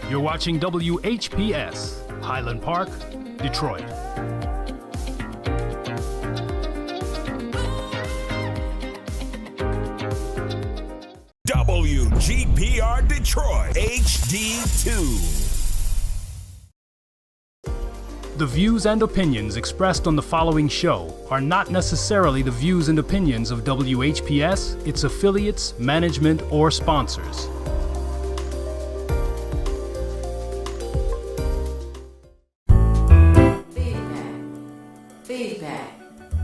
You're watching WHPS, Highland Park, Detroit. WGPR Detroit HD2. The views and opinions expressed on the following show are not necessarily the views and opinions of WHPS, its affiliates, management, or sponsors.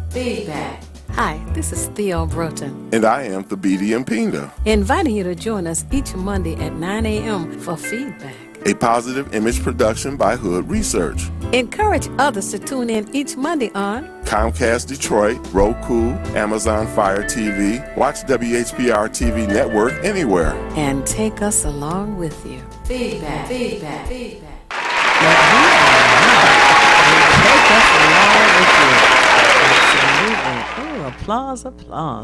Feedback. Hi, this is Theo Broughton. And I am Thabiti Mpinga. Inviting you to join us each Monday at 9 a.m. for Feedback, A positive image production by Hood Research. Encourage others to tune in each Monday on Comcast Detroit, Roku, Amazon Fire TV, watch WHPR TV Network anywhere. and take us along with you. Feedback. Take us along with you. Absolutely. Oh, applause.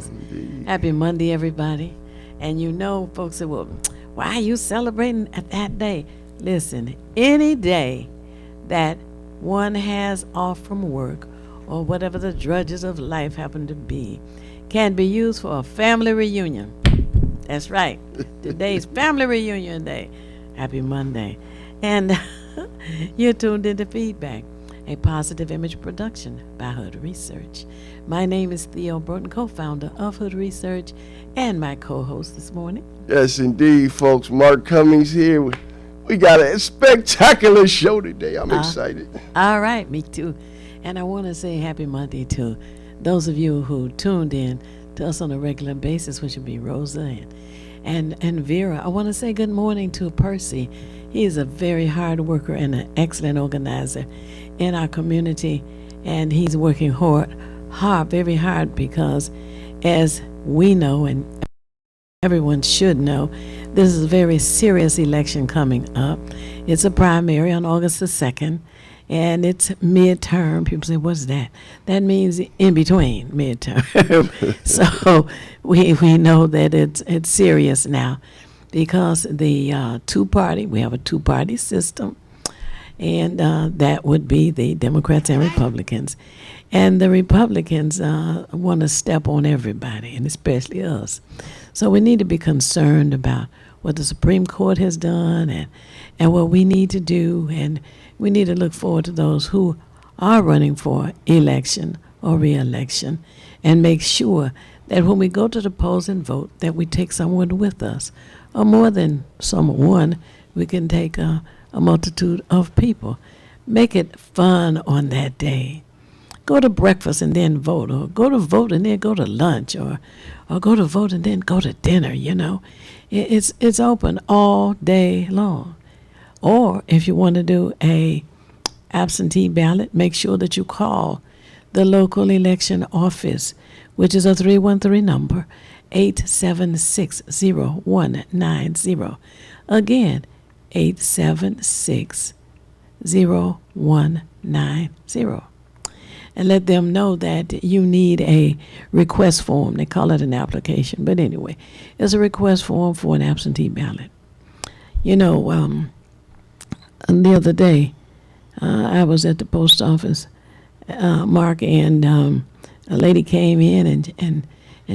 Indeed. Happy Monday, everybody. And you know, folks say, well, why are you celebrating at that day? Listen, any day that one has off from work or whatever the drudges of life happen to be can be used for a family reunion. That's right. Today's family reunion day. Happy Monday. And you're tuned into Feedback, a positive image production by Hood Research. My name is Theo Broughton, co-founder of Hood Research, and my co-host this morning. Yes, indeed, folks. Mark Cummings here. We got a spectacular show today. I'm excited. All right, me too. And I want to say happy Monday to those of you who tuned in to us on a regular basis, which would be Rosa and Vera. I want to say good morning to Percy. He is a very hard worker and an excellent organizer in our community, and he's working very hard, because as we know and everyone should know, this is a very serious election coming up. It's a primary on August the 2nd, and it's midterm. People say, what's that? That means in between midterm. So we know that it's serious now, because we have a two-party system, and that would be the Democrats and Republicans. And the Republicans want to step on everybody, and especially us. So we need to be concerned about what the Supreme Court has done and what we need to do. And we need to look forward to those who are running for election or re-election, and make sure that when we go to the polls and vote, that we take someone with us, or more than someone. We can take a multitude of people. Make it fun on that day. Go to breakfast and then vote, or go to vote and then go to lunch, or go to vote and then go to dinner. You know, it's open all day long. Or if you want to do a absentee ballot, make sure that you call the local election office, which is a 313 number, 876-0190. Again, 876-0190. And let them know that you need a request form. They call it an application, but anyway, it's a request form for an absentee ballot. You know, the other day, I was at the post office, Mark, and a lady came in and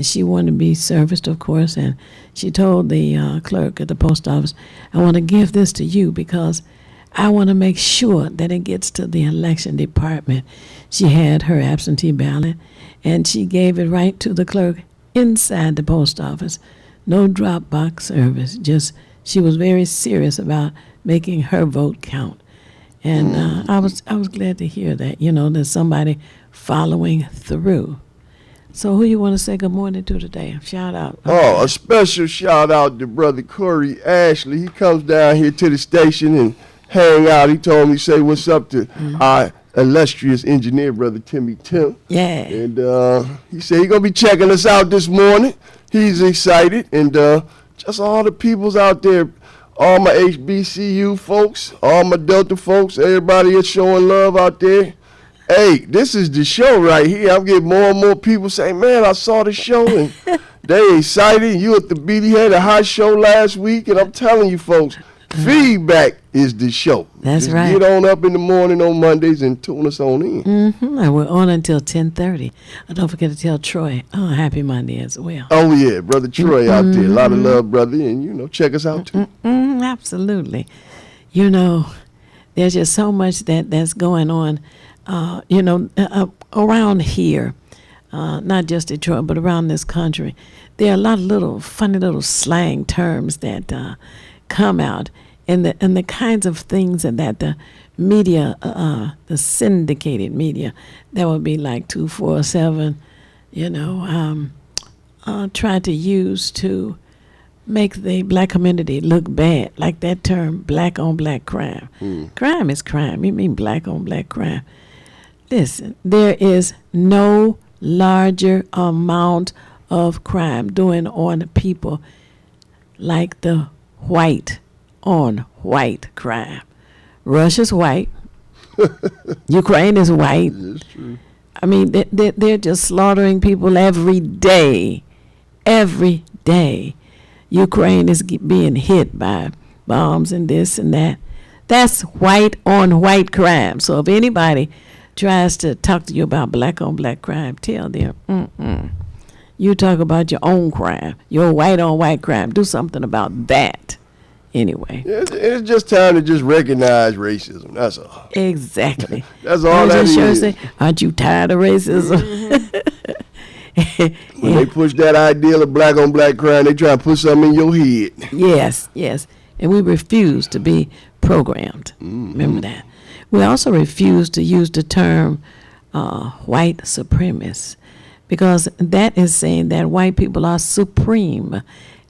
she wanted to be serviced, of course, and she told the clerk at the post office, I want to give this to you because I want to make sure that it gets to the election department. She had her absentee ballot, and she gave it right to the clerk inside the post office. No drop box service, just she was very serious about making her vote count. And I was glad to hear that, there's somebody following through. So who you want to say good morning to today? Shout out. Oh, a special shout out to Brother Corey Ashley. He comes down here to the station and hang out. He told me, say what's up to our illustrious engineer, Brother Timmy Tim. Yeah. And he said he's going to be checking us out this morning. He's excited. And just all the peoples out there, all my HBCU folks, all my Delta folks, everybody is showing love out there. Hey, this is the show right here. I'm getting more and more people saying, man, I saw the show, and they excited. You at the BD had a hot show last week, and I'm telling you folks, Feedback is the show. That's Just right. Get on up in the morning on Mondays and tune us on in. And we're on until 10:30. Don't forget to tell Troy, happy Monday as well. Oh, yeah, Brother Troy out there. A lot of love, brother. And, check us out, too. Absolutely. There's just so much that's going on, around here, not just Detroit, but around this country. There are a lot of little funny little slang terms that come out, and the kinds of things that the media, the syndicated media, that would be like 247, try to use to make the black community look bad, like that term, black on black crime. Crime is crime. You mean black on black crime. Listen, there is no larger amount of crime doing on people like the white on white crime. Russia's white. Ukraine is white. That's true. I mean, they're just slaughtering people every day. Every day. Ukraine is being hit by bombs and this and that. That's white on white crime. So if anybody tries to talk to you about black on black crime, tell them, you talk about your own crime, your white on white crime. Do something about that. Anyway. It's just time to just recognize racism. That's all. Exactly. That's all that is. Say, aren't you tired of racism? When they push that ideal of black on black crime, they try to put something in your head. Yes. And we refuse to be programmed. Remember that. We also refuse to use the term white supremacist, because that is saying that white people are supreme.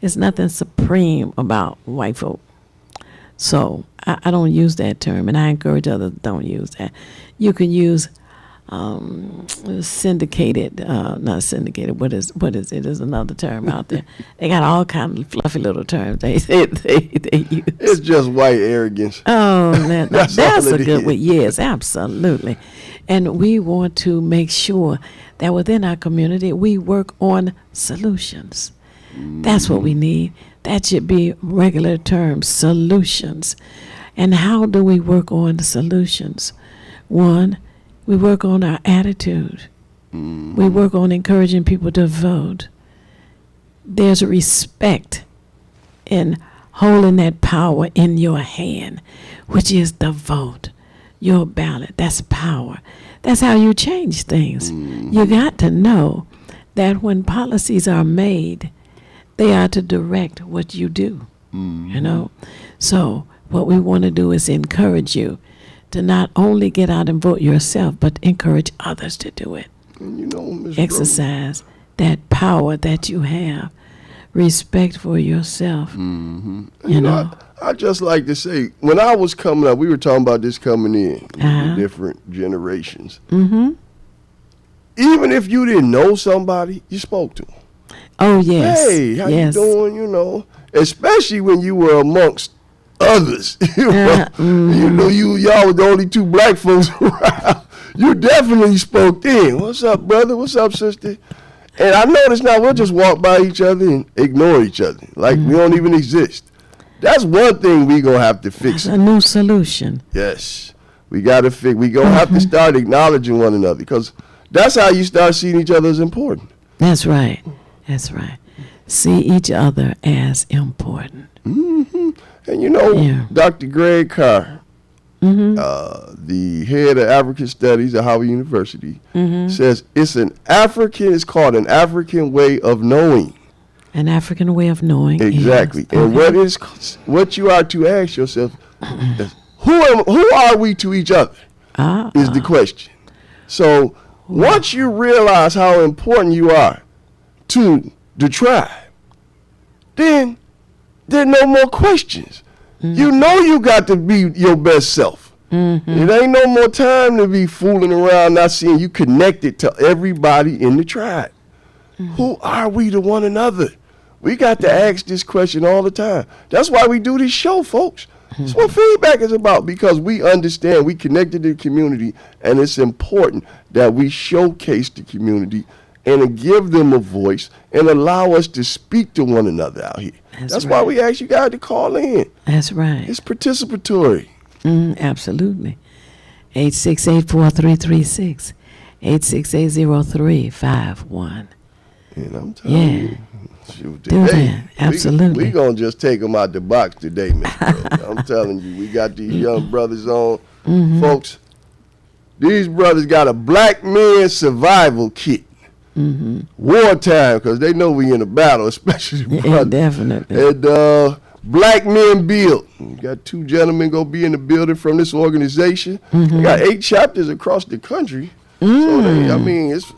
There's nothing supreme about white folk. So I don't use that term, and I encourage others don't use that. You can use syndicated, not syndicated. What is it? There's another term out there. They got all kinds of fluffy little terms they use. It's just white arrogance. Oh, that's all a it good is. one. Yes, absolutely. And we want to make sure that within our community we work on solutions. That's what we need. That should be regular terms, solutions. And how do we work on the solutions? One, we work on our attitude. We work on encouraging people to vote. There's respect in holding that power in your hand, which is the vote, your ballot. That's power. That's how you change things. You got to know that when policies are made, they are to direct what you do, So what we want to do is encourage you to not only get out and vote yourself, but encourage others to do it. And Ms. Exercise that power that you have, respect for yourself. I just like to say, when I was coming up, we were talking about this coming in, the different generations. Even if you didn't know somebody, you spoke to them. Oh, yes. Hey, how yes. you doing? Especially when you were amongst others. Y'all were the only two black folks around. You definitely spoke in. What's up, brother? What's up, sister? And I notice now we'll just walk by each other and ignore each other, like we don't even exist. That's one thing we gonna have to fix. A new solution. Yes, we gotta fix. We gonna have to start acknowledging one another, because that's how you start seeing each other as important. That's right. That's right. See each other as important. And Dr. Greg Carr, the head of African Studies at Howard University, says it's called an African way of knowing. An African way of knowing. Exactly. Yes. And what you are to ask yourself is, who are we to each other? Is the question. So once you realize how important you are to the tribe, then there are no more questions. You know you got to be your best self. It ain't no more time to be fooling around not seeing you connected to everybody in the tribe. Who are we to one another? We got to ask this question all the time. That's why we do this show, folks. That's what feedback is about, because we understand we connected to the community, and it's important that we showcase the community and to give them a voice and allow us to speak to one another out here. That's why we ask you guys to call in. That's right. It's participatory. Absolutely. 868-4336. 868-0351. And I'm telling you. Shoot, Do that. Absolutely. We going to just take them out the box today, Miss Brother. I'm telling you, we got these young brothers on. Folks, these brothers got a black man survival kit. Wartime, because they know we in a battle, especially brothers. Yeah, definitely. And Black Men Build. We got 2 gentlemen going to be in the building from this organization. We got 8 chapters across the country. So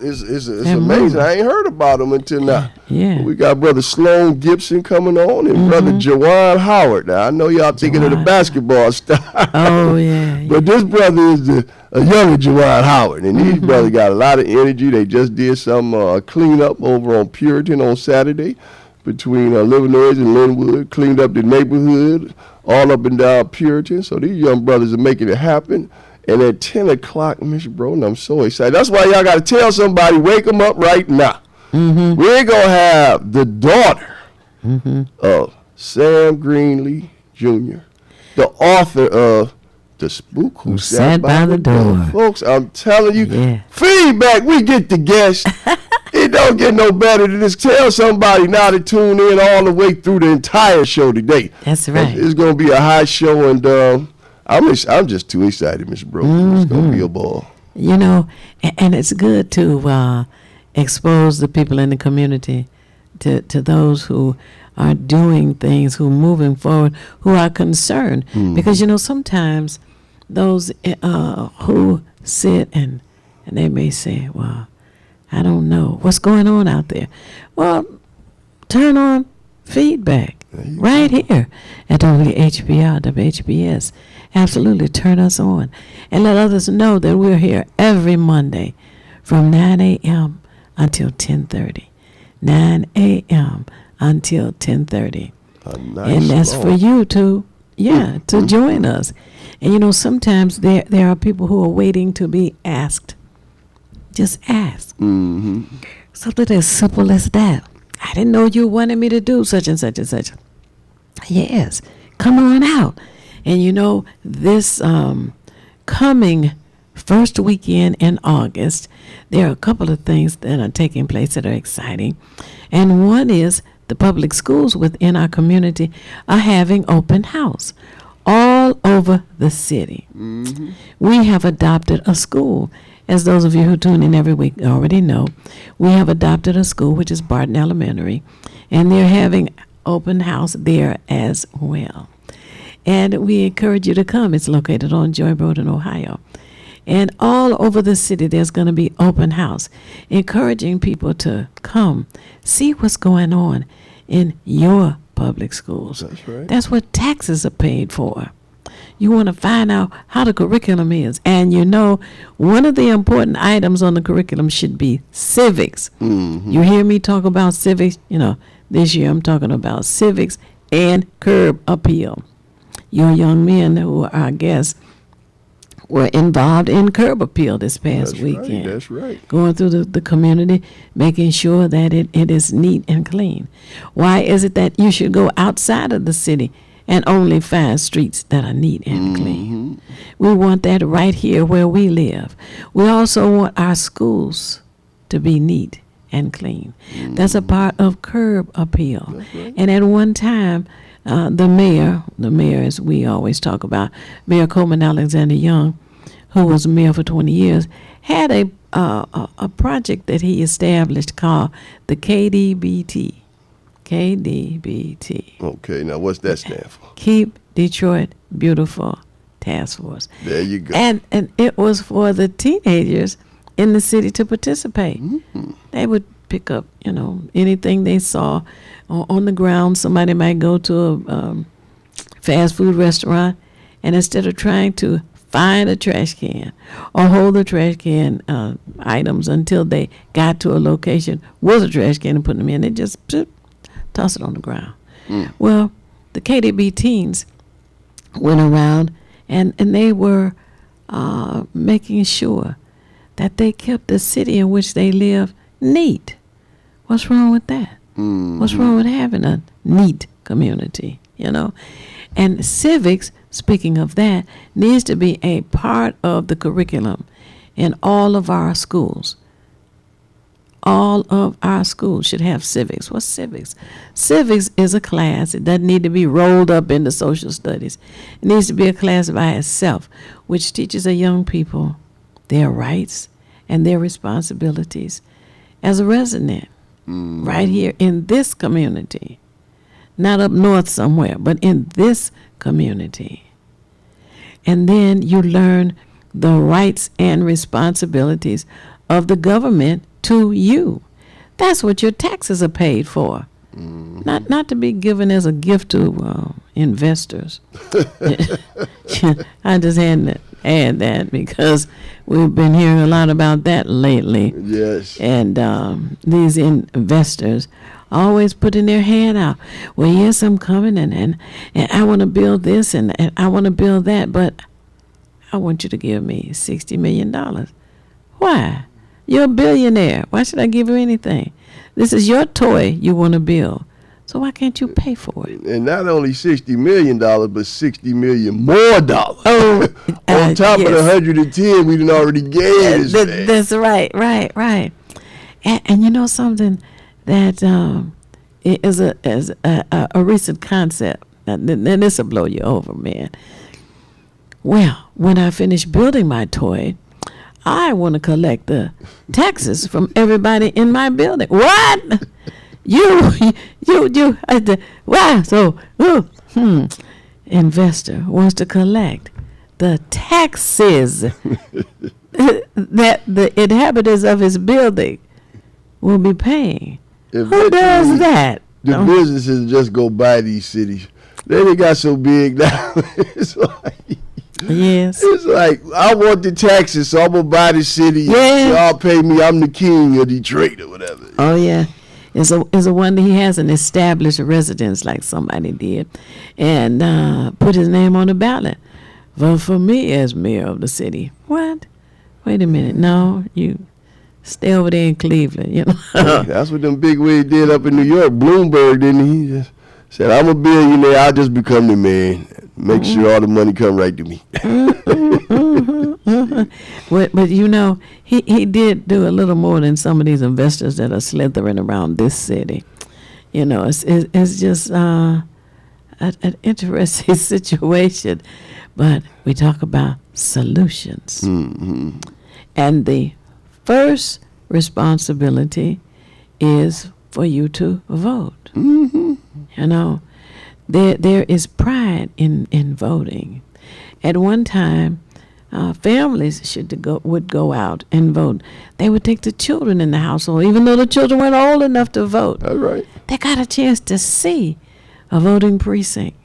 it's amazing. I ain't heard about them until now. Yeah. We got Brother Sloan Gibson coming on and Brother Jawan Howard. Now I know y'all thinking of the basketball star. Oh yeah. But this brother is a younger Jawan Howard, and these brothers got a lot of energy. They just did some cleanup over on Puritan on Saturday between Livernois and Linwood. Cleaned up the neighborhood all up and down Puritan. So these young brothers are making it happen. And at 10 o'clock, Mr. Broden, I'm so excited. That's why y'all got to tell somebody, wake them up right now. We're going to have the daughter of Sam Greenlee Jr., the author of The Spook Who Sat by the Door. Folks, I'm telling you, feedback, we get the guests. It don't get no better than this. Tell somebody now to tune in all the way through the entire show today. That's right. It's going to be a high show, and I'm just too excited, Mr. Broden. It's going to be a ball. You know, and it's good to expose the people in the community to those who are doing things, who are moving forward, who are concerned. Because, you know, sometimes those who sit and they may say, well, I don't know what's going on out there. Well, turn on feedback right here at WHBR, WHBS. Absolutely, turn us on and let others know that we're here every Monday from 9 a.m. until 10:30. 9 a.m. until 10:30. And that's for you to join us. And you know, sometimes there are people who are waiting to be asked. Just ask. Something as simple as that. I didn't know you wanted me to do such and such and such. Yes, come on out. And you know, this coming first weekend in August, there are a couple of things that are taking place that are exciting. And one is the public schools within our community are having open house all over the city. We have adopted a school. As those of you who tune in every week already know, we have adopted a school, which is Barton Elementary, and they're having open house there as well. And we encourage you to come. It's located on Joy Road in Ohio. And all over the city, there's going to be open house, encouraging people to come, see what's going on in your public schools. That's right. That's what taxes are paid for. You want to find out how the curriculum is. And you know, one of the important items on the curriculum should be civics. You hear me talk about civics? You know, this year I'm talking about civics and curb appeal. Your young men who are our guests were involved in curb appeal this past weekend. That's right. Going through the community, making sure that it is neat and clean. Why is it that you should go outside of the city and only find streets that are neat and clean? We want that right here where we live. We also want our schools to be neat and clean. That's a part of curb appeal. Right. And at one time, the mayor, as we always talk about, Mayor Coleman Alexander Young, who was mayor for 20 years, had a project that he established called the KDBT. KDBT. Okay, now what's that stand for? Keep Detroit Beautiful Task Force. There you go. And it was for the teenagers in the city to participate. They would pick up, you know, anything they saw on the ground. Somebody might go to a fast food restaurant, and instead of trying to find a trash can or hold the trash can items until they got to a location with a trash can and put them in, they just toss it on the ground. Well, the KDB teens went around and they were making sure that they kept the city in which they live neat. What's wrong with that? What's wrong with having a neat community, you know? And civics, speaking of that, needs to be a part of the curriculum in all of our schools. All of our schools should have civics. What's civics? Civics is a class. It doesn't need to be rolled up into social studies. It needs to be a class by itself, which teaches our young people their rights and their responsibilities as a resident right here in this community. Not up north somewhere, but in this community. And then you learn the rights and responsibilities of the government to you. That's what your taxes are paid for. Not to be given as a gift to investors. I just had to add that because we've been hearing a lot about that lately. Yes. And these investors always putting their hand out. Well, yes, I'm coming and I want to build this and I want to build that, but I want you to give me $60 million. Why? You're a billionaire. Why should I give you anything? This is your toy you want to build. So why can't you pay for it? And not only $60 million, but $60 million more dollars. Oh, on top of the 110 we done already gave this man. That's right. And you know something that is a recent concept. And this will blow you over, man. Well, when I finish building my toy, I want to collect the taxes from everybody in my building. What? You, wow. So, investor wants to collect the taxes that the inhabitants of his building will be paying. Who does that? The businesses just go by these cities. They got so big now. It's like, yes. It's like, I want the taxes, so I'm going to buy the city. Yeah. Y'all pay me. I'm the king of Detroit or whatever. Oh, yeah. It's a wonder he hasn't established a residence like somebody did and put his name on the ballot. Vote for me as mayor of the city. What? Wait a minute. No, you stay over there in Cleveland, you know. That's what them big wigs did up in New York. Bloomberg, didn't he? He just said, I'm a billionaire. I'll just become the man. Make sure all the money come right to me. But you know, he did do a little more than some of these investors that are slithering around this city. You know, it's just an interesting situation. But we talk about solutions. Mm-hmm. And the first responsibility is for you to vote. Mm-hmm. You know, there is pride in voting. At one time, families would go out and vote. They would take the children in the household, even though the children weren't old enough to vote. That's right. They got a chance to see a voting precinct.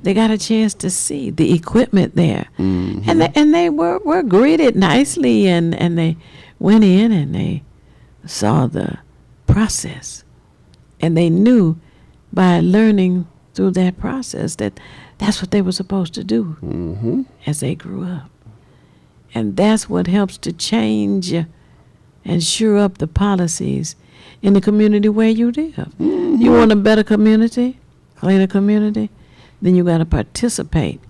They got a chance to see the equipment there. Mm-hmm. And they were greeted nicely, and they went in and they saw the process. And they knew by learning through that process that that's what they were supposed to do as they grew up. And that's what helps to change and sure up the policies in the community where you live. Mm-hmm. You want a better community, cleaner community? Then you got to participate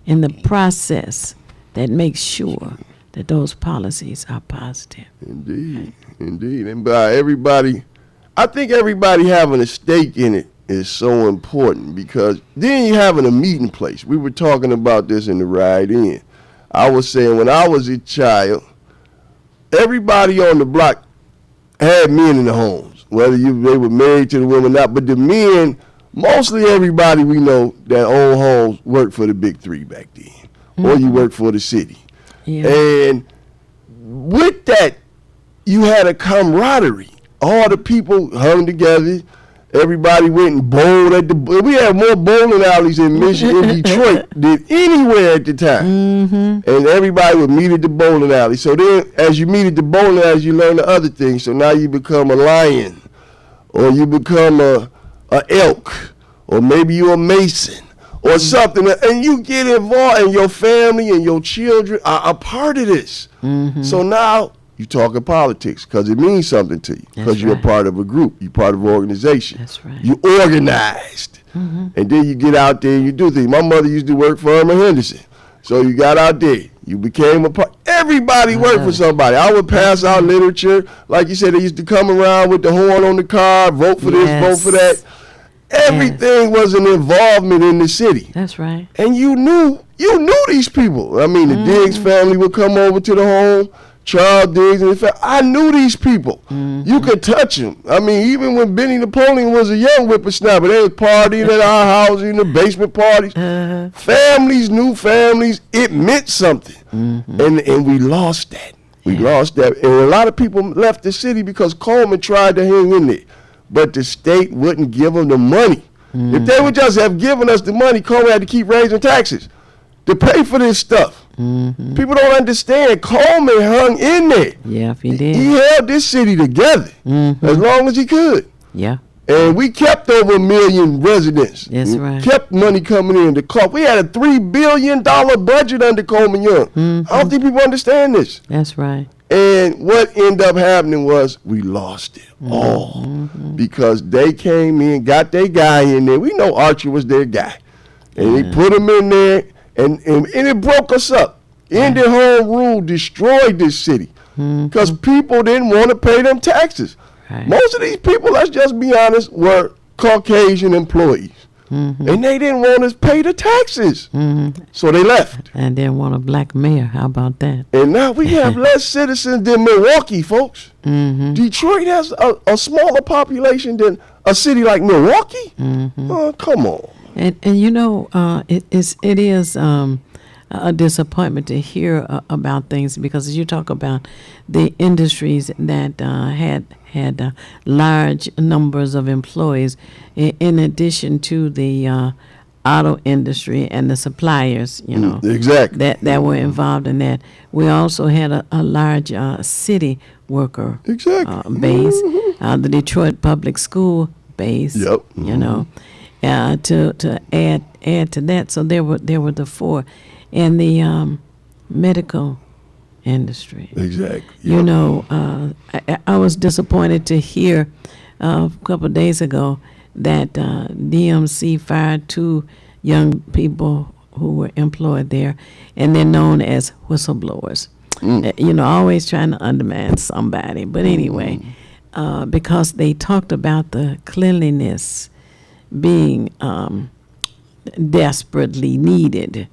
in the process that makes sure that those policies are positive. Indeed. And by everybody, I think everybody having a stake in it is so important, because then you're having a meeting place. We were talking about this in the ride in. I was saying when I was a child, everybody on the block had men in the homes, whether they were married to the women or not, but the men, mostly everybody we know that owned homes worked for the big three back then, or you worked for the city. Yeah. And with that, you had a camaraderie. All the people hung together. Everybody went and bowled at we had more bowling alleys in Michigan, in Detroit than anywhere at the time. Mm-hmm. And everybody would meet at the bowling alley. So then, as you meet at the bowling alleys, you learn the other things. So now you become a lion, or you become a elk, or maybe you're a mason, or something. And you get involved, and your family and your children are a part of this. Mm-hmm. So now you talking politics because it means something to you because you're a part of a group, you're part of an organization. That's right. You organized. And then you get out there and you do things. My mother used to work for Irma Henderson. So you got out there. You became a part. Everybody worked for somebody. I would pass out literature. Like you said, they used to come around with the horn on the car, vote for this, vote for that. Everything was an involvement in the city. That's right. And you knew these people. I mean, the Diggs family would come over to the home. Charles Diggs and his family. I knew these people. You could touch them. I mean, even when Benny Napoleon was a young whippersnapper, they was partying at our house in the basement parties. Families knew families. It meant something. And we lost that. We lost that. And a lot of people left the city because Coleman tried to hang in there. But the state wouldn't give them the money. If they would just have given us the money, Coleman had to keep raising taxes to pay for this stuff. People don't understand. Coleman hung in there. Yeah, he did. He held this city together as long as he could. Yeah. And we kept over 1 million residents. That's right. Kept money coming in. We had a $3 billion budget under Coleman Young. I don't think people understand this. That's right. And what ended up happening was we lost it all because they came in, got their guy in there. We know Archer was their guy. And they put him in there. And it broke us up. Indian Home Rule destroyed this city because people didn't want to pay them taxes. Right. Most of these people, let's just be honest, were Caucasian employees. And they didn't want to pay the taxes. So they left. And didn't want a black mayor. How about that? And now we have less citizens than Milwaukee, folks. Detroit has a smaller population than a city like Milwaukee. Oh, come on. And you know, it is a disappointment to hear about things because as you talk about the industries that had large numbers of employees, in addition to the auto industry and the suppliers, you know, exactly that were involved in that. We also had a large city worker base, the Detroit Public School base. Yep. You know. To add to that, so there were the four, and the medical industry. Exactly. You know, I was disappointed to hear a couple of days ago that DMC fired 2 young people who were employed there, and they're known as whistleblowers. You know, always trying to undermine somebody. But anyway, because they talked about the cleanliness being desperately needed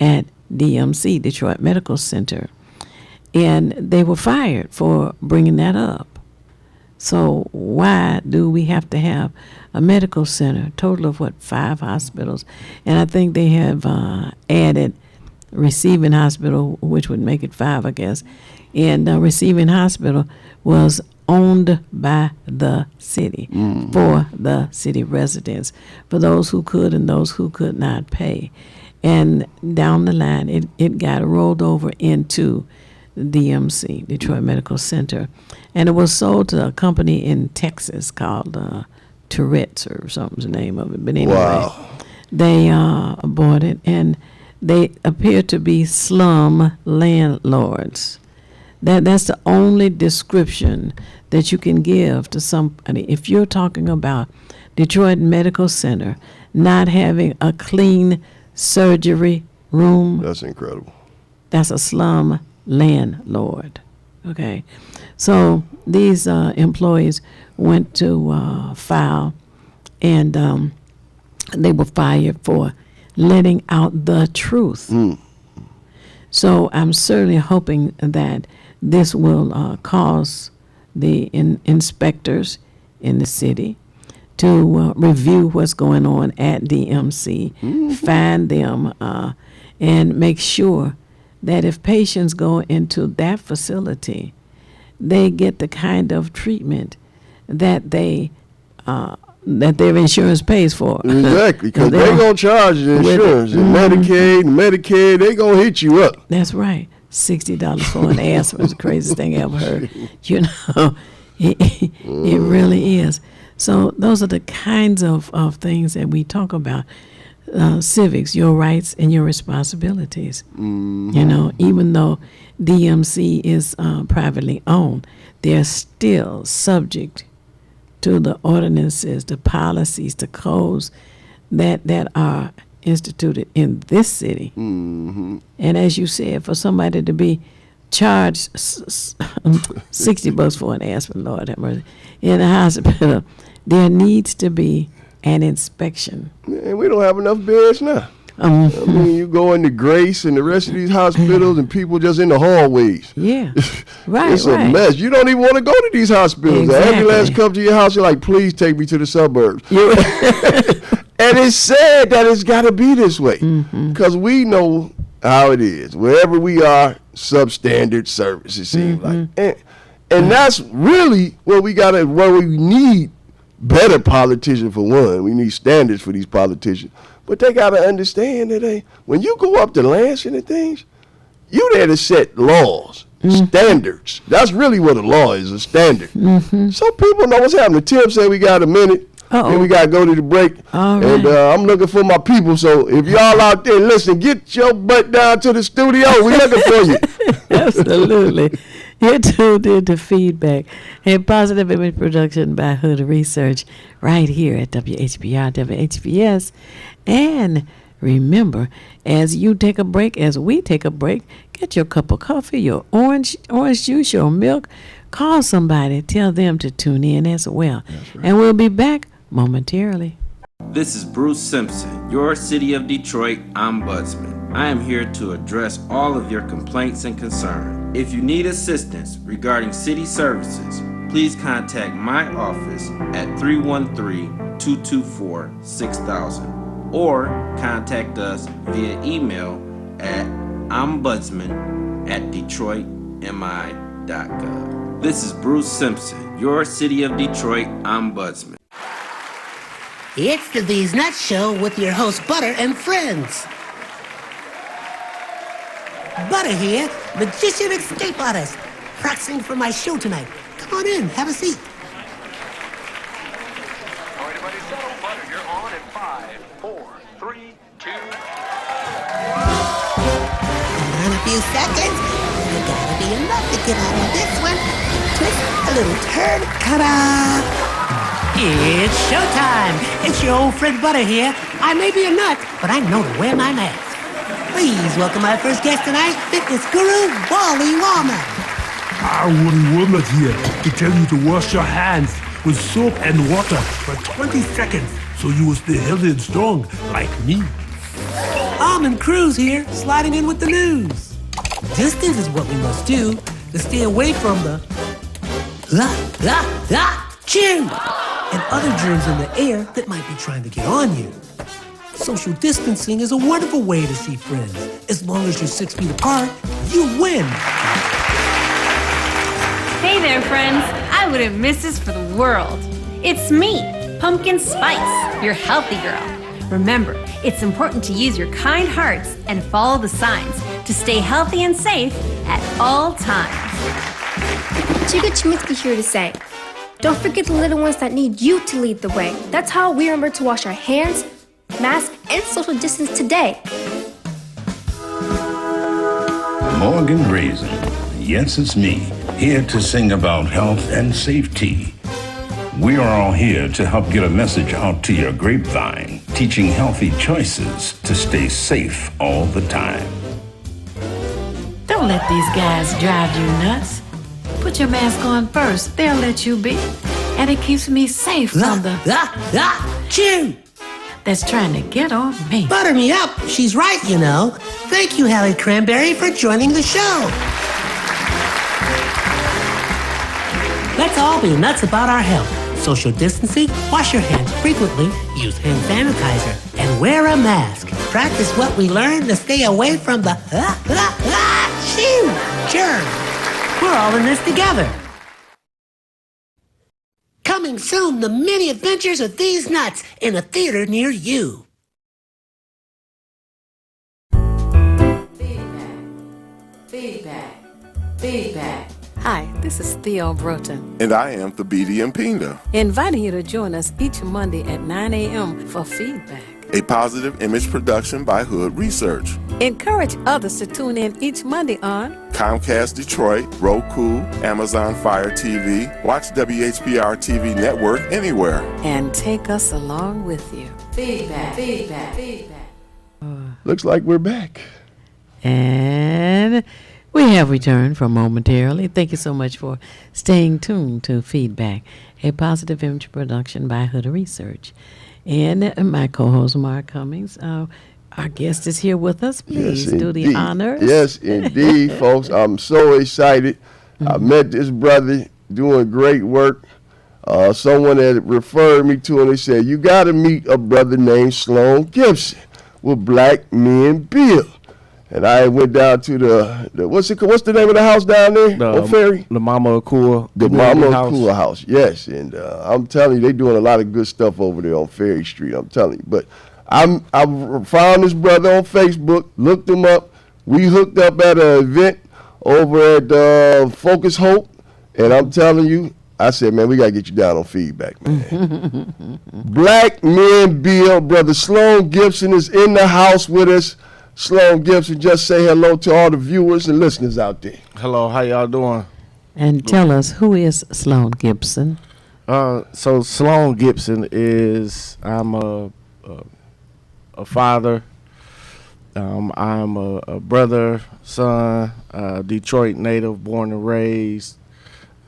at DMC, Detroit Medical Center. And they were fired for bringing that up. So why do we have to have a medical center, total of 5 hospitals? And I think they have added Receiving Hospital, which would make it 5, I guess. And Receiving Hospital was owned by the city for the city residents, for those who could and those who could not pay. And down the line, it got rolled over into DMC, Detroit Medical Center. And it was sold to a company in Texas called Tourette's or something's the name of it. But anyway, they bought it, and they appear to be slum landlords. That's the only description that you can give to somebody. If you're talking about Detroit Medical Center not having a clean surgery room, that's incredible. That's a slum landlord. Okay, so these employees went to file, and they were fired for letting out the truth. So I'm certainly hoping that this will cause the inspectors in the city to review what's going on at DMC, find them, and make sure that if patients go into that facility, they get the kind of treatment that that their insurance pays for. Exactly, because they're going to charge the insurance. And Medicaid, they're going to hit you up. That's right. $60 for an ass was the craziest thing I ever heard. You know, it really is. So those are the kinds of things that we talk about. civics, your rights and your responsibilities. You know, even though DMC is privately owned, they're still subject to the ordinances, the policies, the codes that are instituted in this city. And as you said, for somebody to be charged $60 for an aspirin, Lord have mercy, in the hospital, there needs to be an inspection. And we don't have enough beds now. I mean, you go into Grace and the rest of these hospitals and people just in the hallways. Yeah, right, It's a mess. You don't even want to go to these hospitals. The Exactly. ambulance come to your house, you're like, please take me to the suburbs. You- And it's sad that it's got to be this way because we know how it is. Wherever we are, substandard service, it seems like. And that's really where we need better politicians for one. We need standards for these politicians. But they got to understand that when you go up to Lansing and things, you there to set laws, standards. That's really what a law is, a standard. So people know what's happening. Tim said we got a minute. And we got to go to the break. All And right. I'm looking for my people. So if y'all out there, listen, get your butt down to the studio. We looking for you. Absolutely. You're tuned in to Feedback, a positive image production by Hood Research right here at WHBR, WHBS. And remember, as you take a break, as we take a break, get your cup of coffee, your orange juice, your milk. Call somebody, tell them to tune in as well. And we'll be back momentarily. This is Bruce Simpson, your City of Detroit Ombudsman. I am here to address all of your complaints and concerns. If you need assistance regarding city services, please contact my office at 313-224-6000 or contact us via email at ombudsman@detroitmi.gov. This is Bruce Simpson, your City of Detroit Ombudsman. It's the These Nuts Show with your host, Butter and friends. Butter here, magician escape artist, practicing for my show tonight. Come on in, have a seat. Everybody settle. Butter, you're on in 5, 4, 3, 2. In a few seconds, you gotta be enough to get out of this one. Twist a little turn, ta-da! It's showtime! It's your old friend Butter here. I may be a nut, but I know to wear my mask. Please welcome my first guest tonight, fitness guru, Wally Wallman. Wally Woolman here to tell you to wash your hands with soap and water for 20 seconds so you will stay healthy and strong like me. Almond Cruz here, sliding in with the news. Distance is what we must do to stay away from the chew and other germs in the air that might be trying to get on you. Social distancing is a wonderful way to see friends. As long as you're 6 feet apart, you win. Hey there, friends. I wouldn't miss this for the world. It's me, Pumpkin Spice, your healthy girl. Remember, it's important to use your kind hearts and follow the signs to stay healthy and safe at all times. Chica Chiminsky here to say, don't forget the little ones that need you to lead the way. That's how we remember to wash our hands, mask, and social distance today. Morgan Raisin. Yes, it's me, here to sing about health and safety. We are all here to help get a message out to your grapevine, teaching healthy choices to stay safe all the time. Don't let these guys drive you nuts. Put your mask on first. They'll let you be. And it keeps me safe from the chew that's trying to get on me. Butter me up. She's right, you know. Thank you, Hallie Cranberry, for joining the show. Let's all be nuts about our health. Social distancing, wash your hands frequently, use hand sanitizer, and wear a mask. Practice what we learned to stay away from the germs. We're all in this together. Coming soon, the many adventures of these nuts in a theater near you. Feedback. Hi, this is Theo Broughton, And I am Thabiti Mpinga. inviting you to join us each Monday at 9 a.m. for Feedback. a positive image production by Hood Research. Encourage others to tune in each Monday on Comcast Detroit, Roku, Amazon Fire TV. Watch WHPR TV Network anywhere. and take us along with you. Feedback. Looks like we're back. And we have returned from momentarily. Thank you so much for staying tuned to Feedback, a positive image production by Hood Research. And my co-host, Mark Cummings, our guest is here with us. Please do the honors. Yes, indeed, folks. I'm so excited. I met this brother doing great work. Someone that referred me to him, they said, you got to meet a brother named Sloan Gibson with Black Men Build. And I went down to the what's the name of the house down there on Ferry? The Mama Akua. The Mama Akua house, yes. And I'm telling you, they doing a lot of good stuff over there on Ferry Street. I'm telling you. But I found this brother on Facebook, looked him up. We hooked up at an event over at Focus Hope, and I'm telling you, I said, man, we got to get you down on Feedback, man. Black Men Build, brother Sloan Gibson is in the house with us. Sloan Gibson, just say hello to all the viewers and listeners out there. Hello, how y'all doing? And tell us, who is Sloan Gibson? So Sloan Gibson is, I'm a father. I'm a brother, son, Detroit native, born and raised.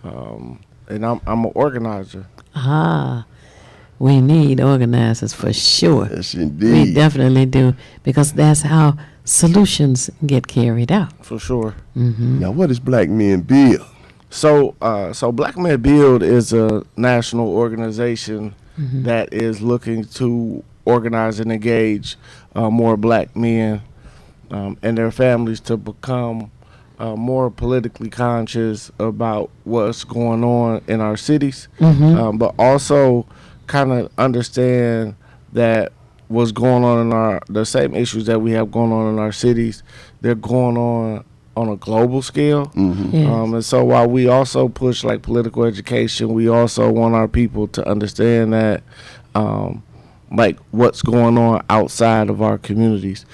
And I'm an organizer. We need organizers for sure. Yes, indeed. We definitely do, because that's how solutions get carried out. For sure. Mm-hmm. Now, what is Black Men Build? So Black Men Build is a national organization that is looking to organize and engage more black men and their families to become more politically conscious about what's going on in our cities, but also kind of understand that what's going on in the same issues that we have going on in our cities, they're going on a global scale. And so while we also push like political education, we also want our people to understand that like what's going on outside of our communities.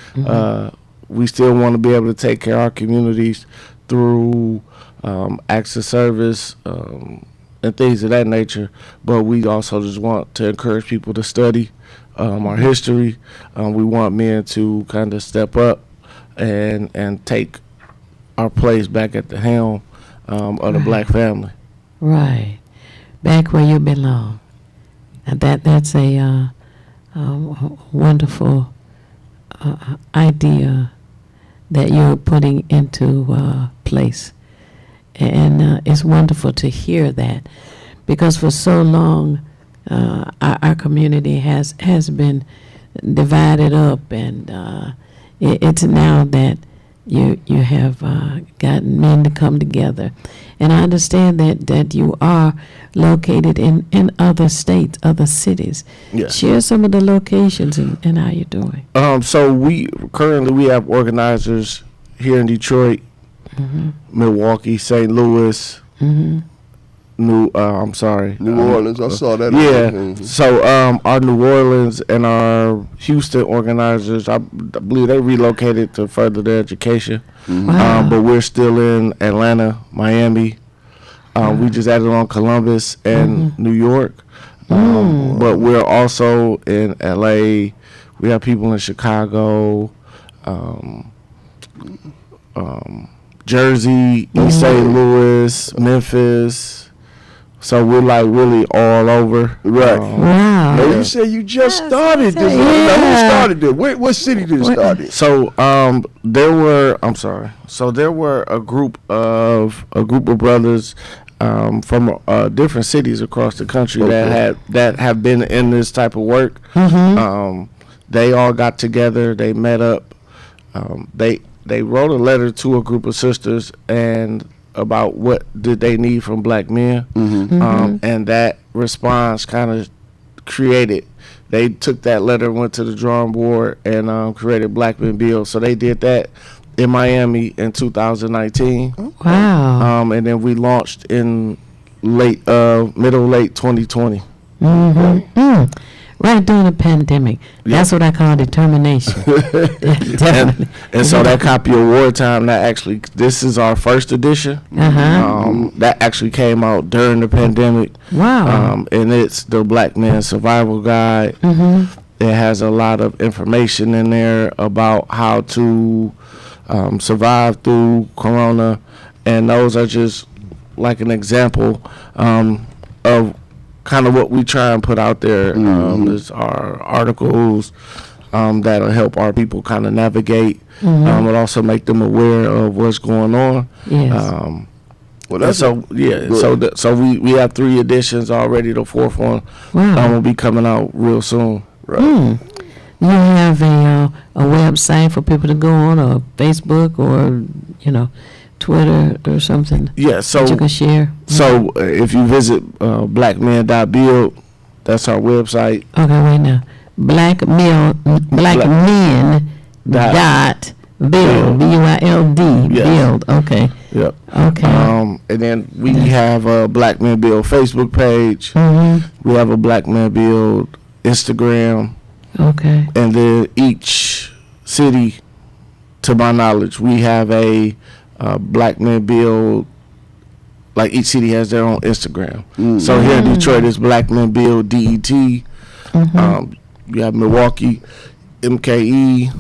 We still want to be able to take care of our communities through acts of service and things of that nature, but we also just want to encourage people to study our history. We want men to kind of step up and take our place back at the helm of the black family. Right. Back where you belong. And that's a wonderful idea that you're putting into place. And it's wonderful to hear that, because for so long our community has been divided up, and it's now that you have gotten men to come together. And I understand that you are located in other states, other cities. Yeah. Share some of the locations and how you're doing. So we have organizers here in Detroit, Milwaukee, St. Louis, New Orleans. I saw that. Yeah. So our New Orleans and our Houston organizers, I believe they relocated to further their education. Wow. But we're still in Atlanta, Miami. We just added on Columbus and New York. But we're also in LA. We have people in Chicago, Jersey, East St. Louis, Memphis. So we're like really all over. Right. Wow. Now, you say you just started this. Now, who started this? What city did it start in? So there were a group of brothers from different cities across the country that have been in this type of work. They all got together. They met up. They wrote a letter to a group of sisters and about what did they need from black men, and that response kind of created. They took that letter, went to the drawing board, and created Black Men Build. So they did that in Miami in 2019. Wow. And then we launched in late 2020. Right during the pandemic. That's what I call determination. Definitely. And so that copy of Wartime, this is our first edition. That actually came out during the pandemic. Wow. And it's the Black Man's Survival Guide. It has a lot of information in there about how to survive through Corona. And those are just like an example of kind of what we try and put out there. There's our articles that'll help our people kind of navigate, but also make them aware of what's going on. Yes. So we have 3 editions already. The 4th one will be coming out real soon. Right. You have a website for people to go on, or Facebook, or Twitter or something? Yeah, so that you can share. So if you visit blackmen.build, that's our website. Okay, wait now. Blackmen dot build, BUILD, build. Okay. Yep. Okay. And then we have a Black Men Build Facebook page. We have a Black Men Build Instagram. Okay. And then each city, to my knowledge, we have a Black Men Build. Like each city has their own Instagram. So here in Detroit, it's Black Men Build DET. You have Milwaukee, MKE,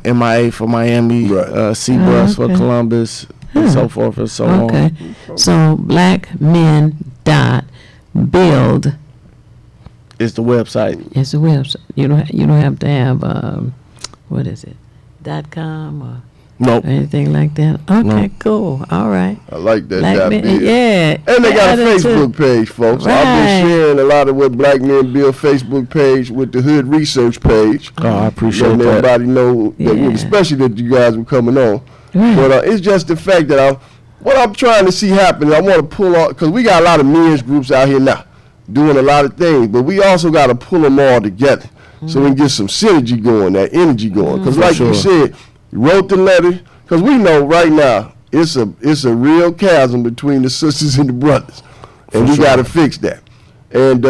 MIA for Miami, CBus for Columbus, and so forth and so on. So blackmen.build is the website. It's the website. You don't have to have what is it? .com or nope. anything like that. Okay, cool. All right. I like that. Black Men, yeah. And they got a Facebook page, folks. Right. I've been sharing a lot of what Black Men Build Facebook page with the Hood Research page. Oh, I appreciate letting that. everybody know, that, especially that you guys were coming on. Right. But it's just the fact that what I'm trying to see happen, I want to pull off, because we got a lot of men's groups out here now doing a lot of things, but we also got to pull them all together so we can get some synergy going, that energy going. Because like you said, you wrote the letter, because we know right now it's a real chasm between the sisters and the brothers, and we got to fix that. And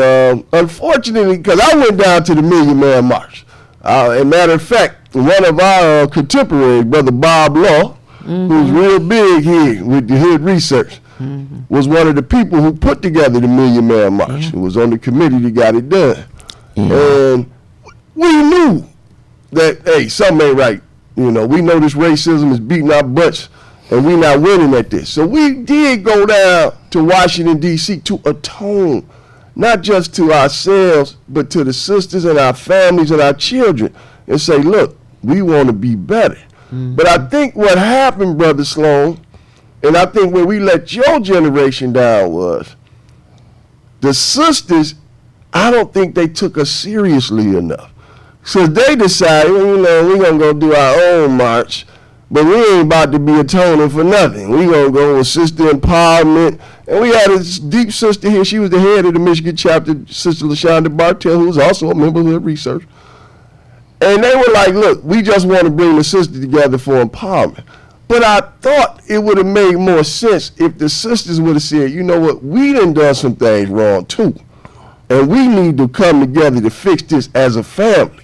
unfortunately, because I went down to the Million Man March, as a matter of fact, one of our contemporaries, Brother Bob Law, who's real big here with the Hood Research, was one of the people who put together the Million Man March. It was on the committee that got it done. And we knew that, hey, something ain't right. We know this racism is beating our butts, and we not winning at this. So we did go down to Washington, D.C. to atone, not just to ourselves, but to the sisters and our families and our children, and say, look, we want to be better. But I think what happened, Brother Sloan, and I think where we let your generation down was, the sisters, I don't think they took us seriously enough. So they decided, we're going to go do our own march, but we ain't about to be atoning for nothing. We're going to go with sister empowerment. And we had a deep sister here. She was the head of the Michigan chapter, Sister LaShonda Bartell, who's also a member of Hood Research. And they were like, look, we just want to bring the sisters together for empowerment. But I thought it would have made more sense if the sisters would have said, you know what, we done done some things wrong too. And we need to come together to fix this as a family.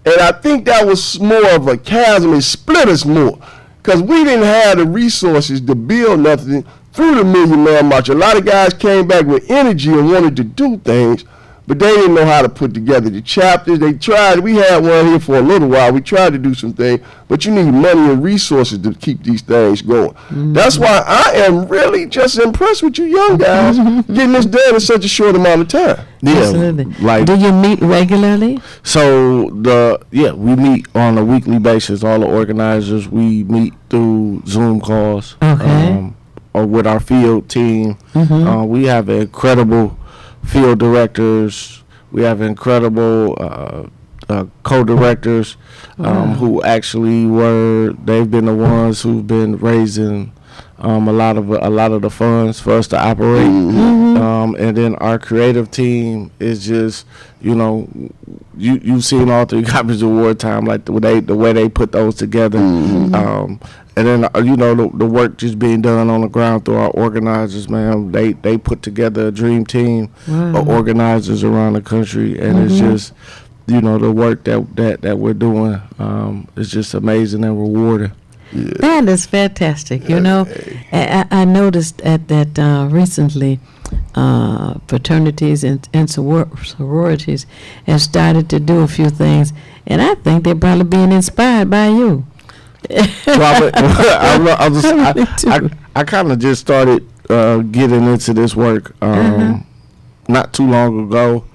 And I think that was more of a chasm. It split us more. Because we didn't have the resources to build nothing through the Million Man March. A lot of guys came back with energy and wanted to do things, but they didn't know how to put together the chapters. They tried. We had one here for a little while. We tried to do some things, but you need money and resources to keep these things going. That's why I am really just impressed with you young guys getting this done in such a short amount of time. Absolutely. Like, do you meet regularly? So we meet on a weekly basis. All the organizers, we meet through Zoom calls. Okay. Or with our field team. We have incredible field directors. We have incredible co-directors who actually they've been the ones who've been raising a lot of the funds for us to operate. And then our creative team is just, you've seen all 3 copies of Wartime, like the way they put those together. And then you know the work just being done on the ground through our organizers, man. They put together a dream team of organizers around the country, and it's just, you know, the work that we're doing is just amazing and rewarding. Yeah. That is fantastic. You know, I noticed that recently fraternities and sororities have started to do a few things, and I think they're probably being inspired by you. I kind of just started getting into this work not too long ago,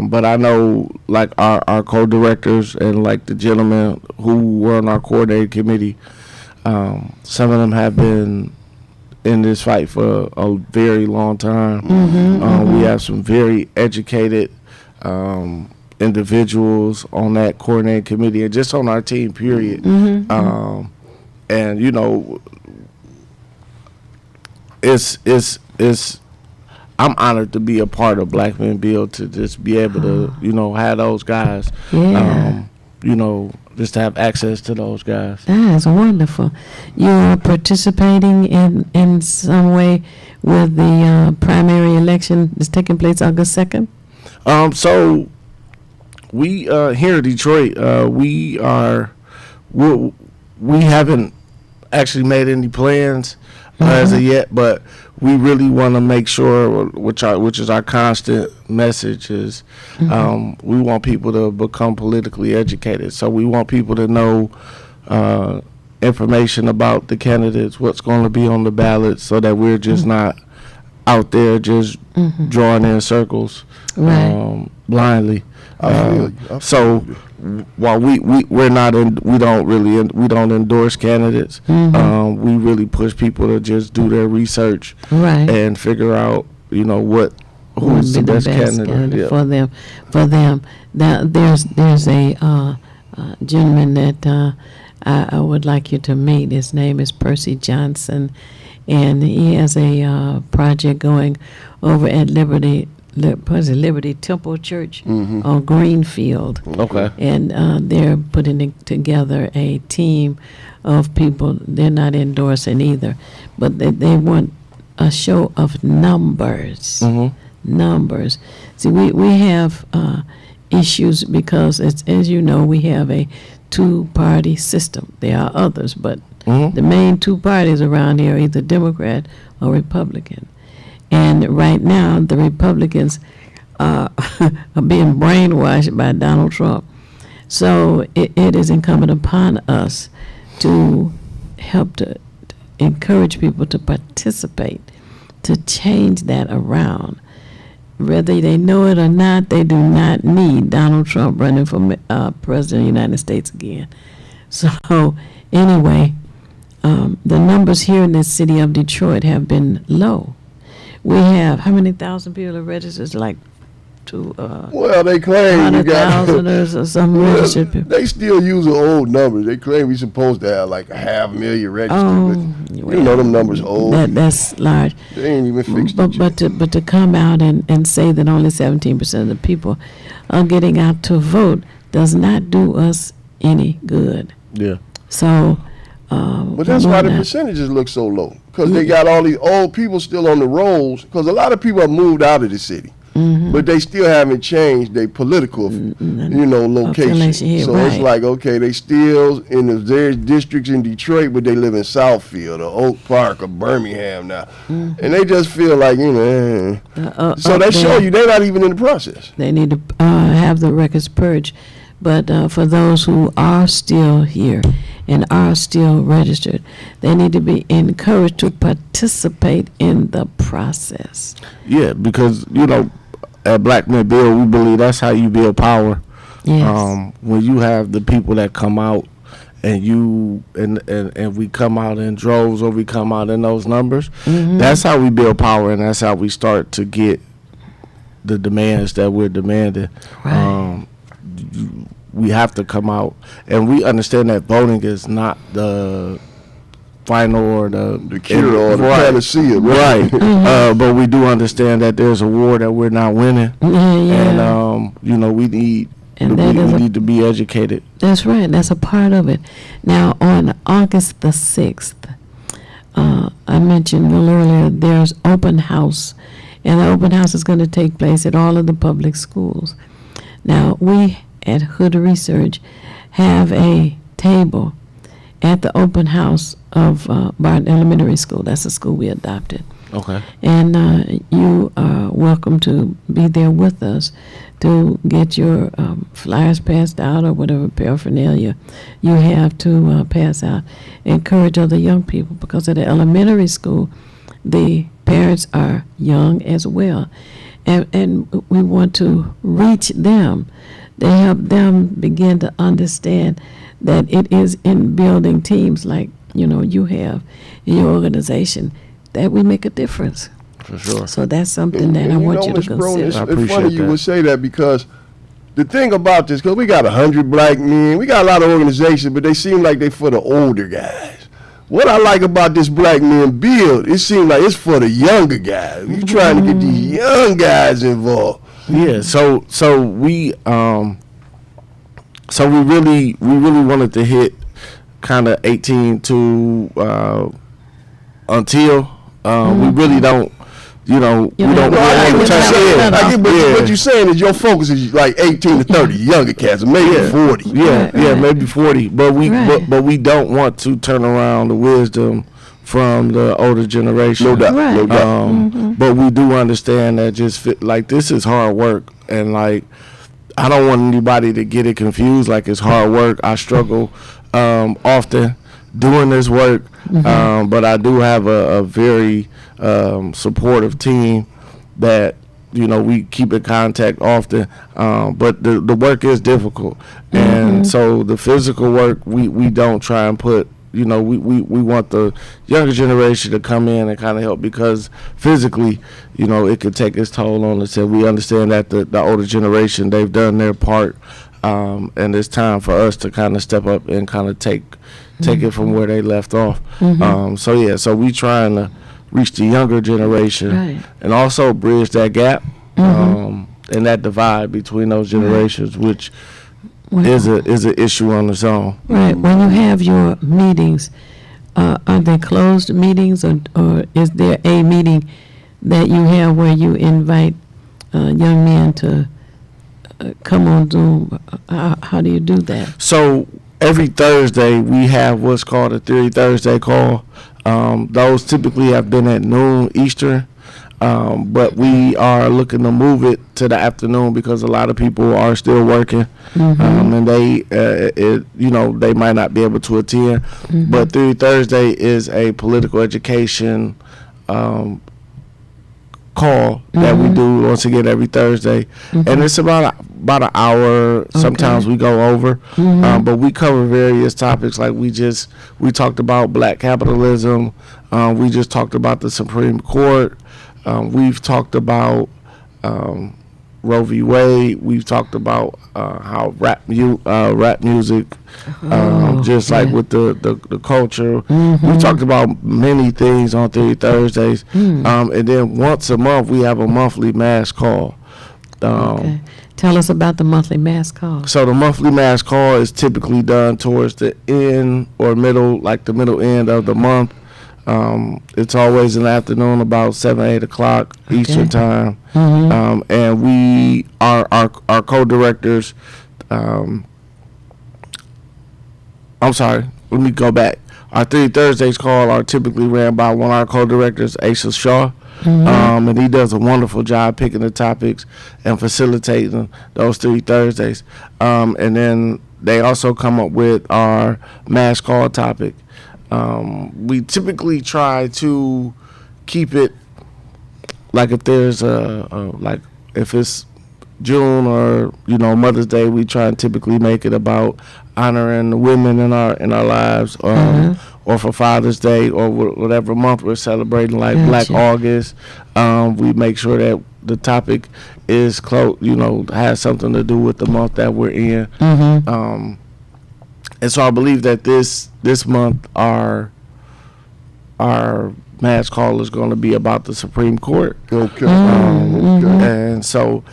but I know like our co-directors and like the gentlemen who were on our coordinating committee, some of them have been in this fight for a very long time. We have some very educated individuals on that coordinating committee and just on our team, period. And you know, it's I'm honored to be a part of Black Men Build, to just be able to, you know, have those guys, you know, just to have access to those guys. That is wonderful. You are participating in some way with the primary election that's taking place August 2nd? So we here in Detroit, we haven't actually made any plans as of yet, but we really want to make sure, which is our constant message, is we want people to become politically educated. So we want people to know information about the candidates, what's going to be on the ballot, so that we're just not out there just drawing in circles blindly. So while we're not we don't endorse candidates. We really push people to just do their research and figure out, you know, who's the best candidate for them. Now there's a gentleman that I would like you to meet. His name is Percy Johnson, and he has a project going over at Liberty Temple Church on Greenfield. Okay. And they're putting together a team of people. They're not endorsing either, but they want a show of numbers. Numbers. See, we have issues because, as you know, we have a two-party system. There are others, but the main two parties around here are either Democrat or Republican. And right now, the Republicans are being brainwashed by Donald Trump. So it is incumbent upon us to help to encourage people to participate, to change that around. Whether they know it or not, they do not need Donald Trump running for President of the United States again. So anyway, the numbers here in the city of Detroit have been low. We have, how many thousand people are registered? Like well, they claim you got 100,000 or some registered people. They still using old numbers. They claim we're supposed to have like 500,000 registered. But you know them numbers old. That's large. They ain't even fixed it. But to come out and say that only 17% of the people are getting out to vote does not do us any good. Yeah. So. But that's why the percentages look so low, because they got all these old people still on the rolls, because a lot of people have moved out of the city, but they still haven't changed their political, location. So it's like, okay, they still in the various districts in Detroit, but they live in Southfield or Oak Park or Birmingham now, and they just feel like, so they show you they're not even in the process. They need to have the records purged. But for those who are still here and are still registered, they need to be encouraged to participate in the process. Yeah, because, at Black Men Build, we believe that's how you build power. Yes. When you have the people that come out and we come out in droves, or we come out in those numbers, that's how we build power, and that's how we start to get the demands that we're demanding. Right. We have to come out, and we understand that voting is not the final or the cure or the panacea, right? But we do understand that there's a war that we're not winning, and we need And that we is need to be educated. That's right. That's a part of it. Now, on August the 6th, I mentioned a little earlier, there's open house. And the open house is going to take place at all of the public schools. Now, we at Hood Research have a table at the open house of Barton Elementary School. That's the school we adopted. Okay. And you are welcome to be there with us to get your flyers passed out or whatever paraphernalia you have to pass out. Encourage other young people, because at the elementary school, the parents are young as well. And we want to reach them to help them begin to understand that it is in building teams like, you have in your organization that we make a difference. For sure. So that's something that I want you to consider. It's funny you would say that, because the thing about this, because we got 100 black men, we got a lot of organizations, but they seem like they for the older guys. What I like about this Black Men Build, it seems like it's for the younger guys. You trying to get these young guys involved. Yeah. So we really wanted to hit kind of 18 to until we really don't. We don't touch it. What you're saying is your focus is like 18 to 30, younger cats, maybe 40. Maybe 40. But we don't want to turn around the wisdom from the older generation. No doubt. But we do understand that this is hard work, and like I don't want anybody to get it confused. Like, it's hard work. I struggle often doing this work, but I do have a very supportive team that we keep in contact often, but the work is difficult, and so the physical work we don't try and put. We want the younger generation to come in and kind of help, because physically, it could take its toll on us. And we understand that the older generation, they've done their part, and it's time for us to kind of step up and kind of take it from where they left off. So we trying to reach the younger generation, and also bridge that gap and that divide between those generations, which is an issue on its own. Right. When you have your meetings, are they closed meetings, or is there a meeting that you have where you invite young men to come on Zoom? How do you do that? So every Thursday we have what's called a Theory Thursday call. Those typically have been at noon Eastern, but we are looking to move it to the afternoon, because a lot of people are still working, and they might not be able to attend. But Theory Thursday is a political education call that we do once again every Thursday, and it's about an hour. Sometimes we go over, but we cover various topics. Like we talked about black capitalism. We just talked about the Supreme Court. We've talked about Roe v. Wade. We've talked about how rap music, like with the culture. We talked about many things on Theory Thursdays, and then once a month we have a monthly mass call. Tell us about the monthly mass call. So the monthly mass call is typically done towards the end or middle, like the middle end of the month. It's always in the afternoon, about 7-8 o'clock Eastern time, and we our co-directors. I'm sorry, let me go back. Our Theory Thursdays call are typically ran by one of our co-directors, Asa Shaw, and he does a wonderful job picking the topics and facilitating those Theory Thursdays. And then they also come up with our mass call topic. We typically try to keep it like if there's like if it's June or Mother's Day, we try and typically make it about honoring the women in our lives, or for Father's Day or whatever month we're celebrating, like Black August. We make sure that the topic is close, has something to do with the month that we're in. And so I believe that this month our mass call is going to be about the Supreme Court. Okay. And so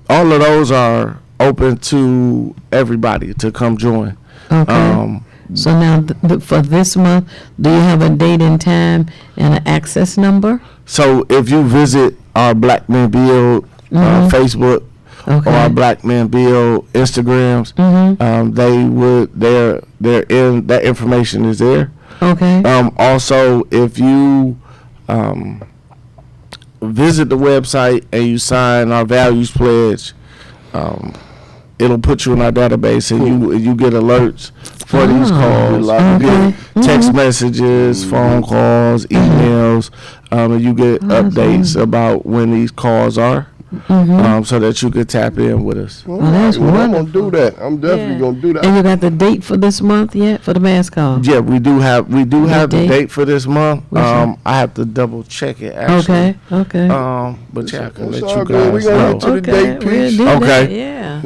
all of those are open to everybody to come join. Okay. So now, for this month, do you have a date and time and an access number? So if you visit our Black Men Build Facebook or our Black Men Build Instagrams, they're in, that information is there. Okay. Also, if you visit the website and you sign our values pledge, it'll put you in our database, and you get alerts for these calls. You get text messages, phone calls, emails, and you get updates about when these calls are, so that you could tap in with us. Well, that's wonderful. I'm gonna do that. I'm definitely gonna do that. And you got the date for this month yet for the mass call? Yeah, we do have the date for this month. I have to double check it actually. Okay. But yeah, I can let all you good. guys We gonna get to the date piece. Yeah.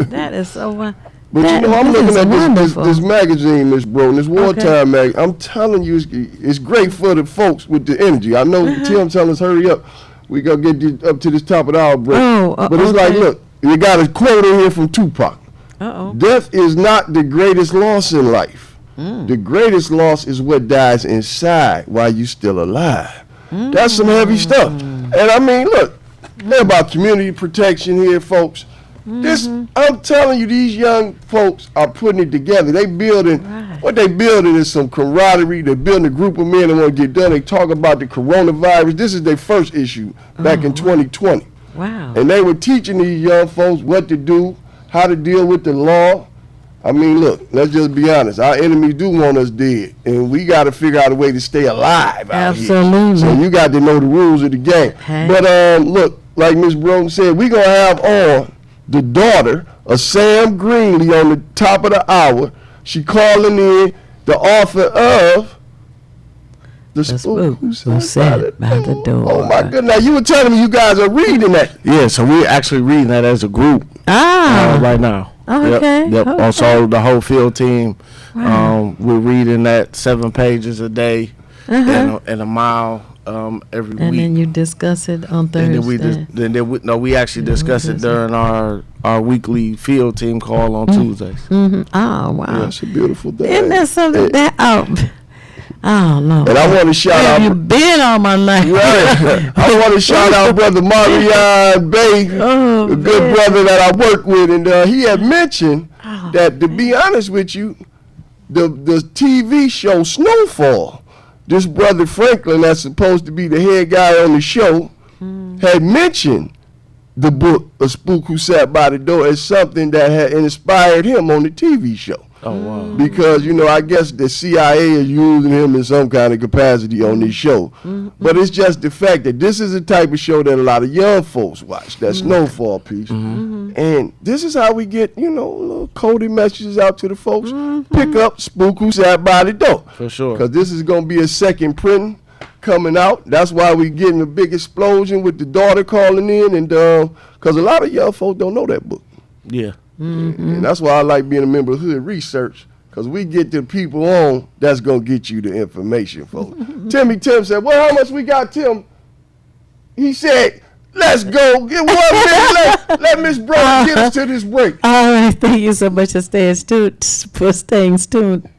That is so. But you know, I'm looking at this magazine, Miss Bro, this wartime magazine. I'm telling you, it's great for the folks with the energy. I know Tim telling us hurry up. We gonna get up to this top of the hour break. But it's like, look, you got a quote in here from Tupac. Death is not the greatest loss in life. The greatest loss is what dies inside while you still alive. That's some heavy stuff. And I mean, look, they're about community protection here, folks. This, I'm telling you, these young folks are putting it together. They building, what they building is some camaraderie. They're building a group of men that want to get done. They talk about the coronavirus. This is their first issue back in 2020. Wow. And they were teaching these young folks what to do, how to deal with the law. I mean, look, let's just be honest. Our enemies do want us dead, and we got to figure out a way to stay alive out here. Absolutely. So you got to know the rules of the game. But look, like Ms. Broden said, we're going to have on the daughter of Sam Greenlee on the top of the hour. She calling in the author of The Spook Who Sat by the Door. Oh my goodness! Now you were telling me you guys are reading that. Yeah, so we're actually reading that as a group right now. Okay. Yep. Also, the whole field team, we're reading that 7 pages a day and a mile every week. And then you discuss it on Thursday. And then we actually discuss it during our weekly field team call on Tuesdays. Oh wow! Yeah, it's a beautiful day. Isn't that something that Oh no! And I want to shout out. You've been all my life. Right. I want to shout out Brother Marion Bay, a good brother that I work with, and he had mentioned that, to be honest with you, the TV show Snowfall, this brother Franklin, that's supposed to be the head guy on the show, had mentioned the book A Spook Who Sat by the Door as something that had inspired him on the TV show. Oh, wow. Because, you know, I guess the CIA is using him in some kind of capacity on this show. But it's just the fact that this is the type of show that a lot of young folks watch, that Snowfall piece. And this is how we get, you know, little coded messages out to the folks. Pick up Spook Who Sat by the Door. For sure. Because this is going to be a second printing coming out. That's why we getting a big explosion with the daughter calling in. And because a lot of young folks don't know that book. Yeah. And that's why I like being a member of Hood Research, because we get the people on that's going to get you the information, folks. Tim said, well, how much we got, Tim? He said, let's go. Get 1 minute. Let Miss Brown get us to this break. All right. Thank you so much for staying tuned.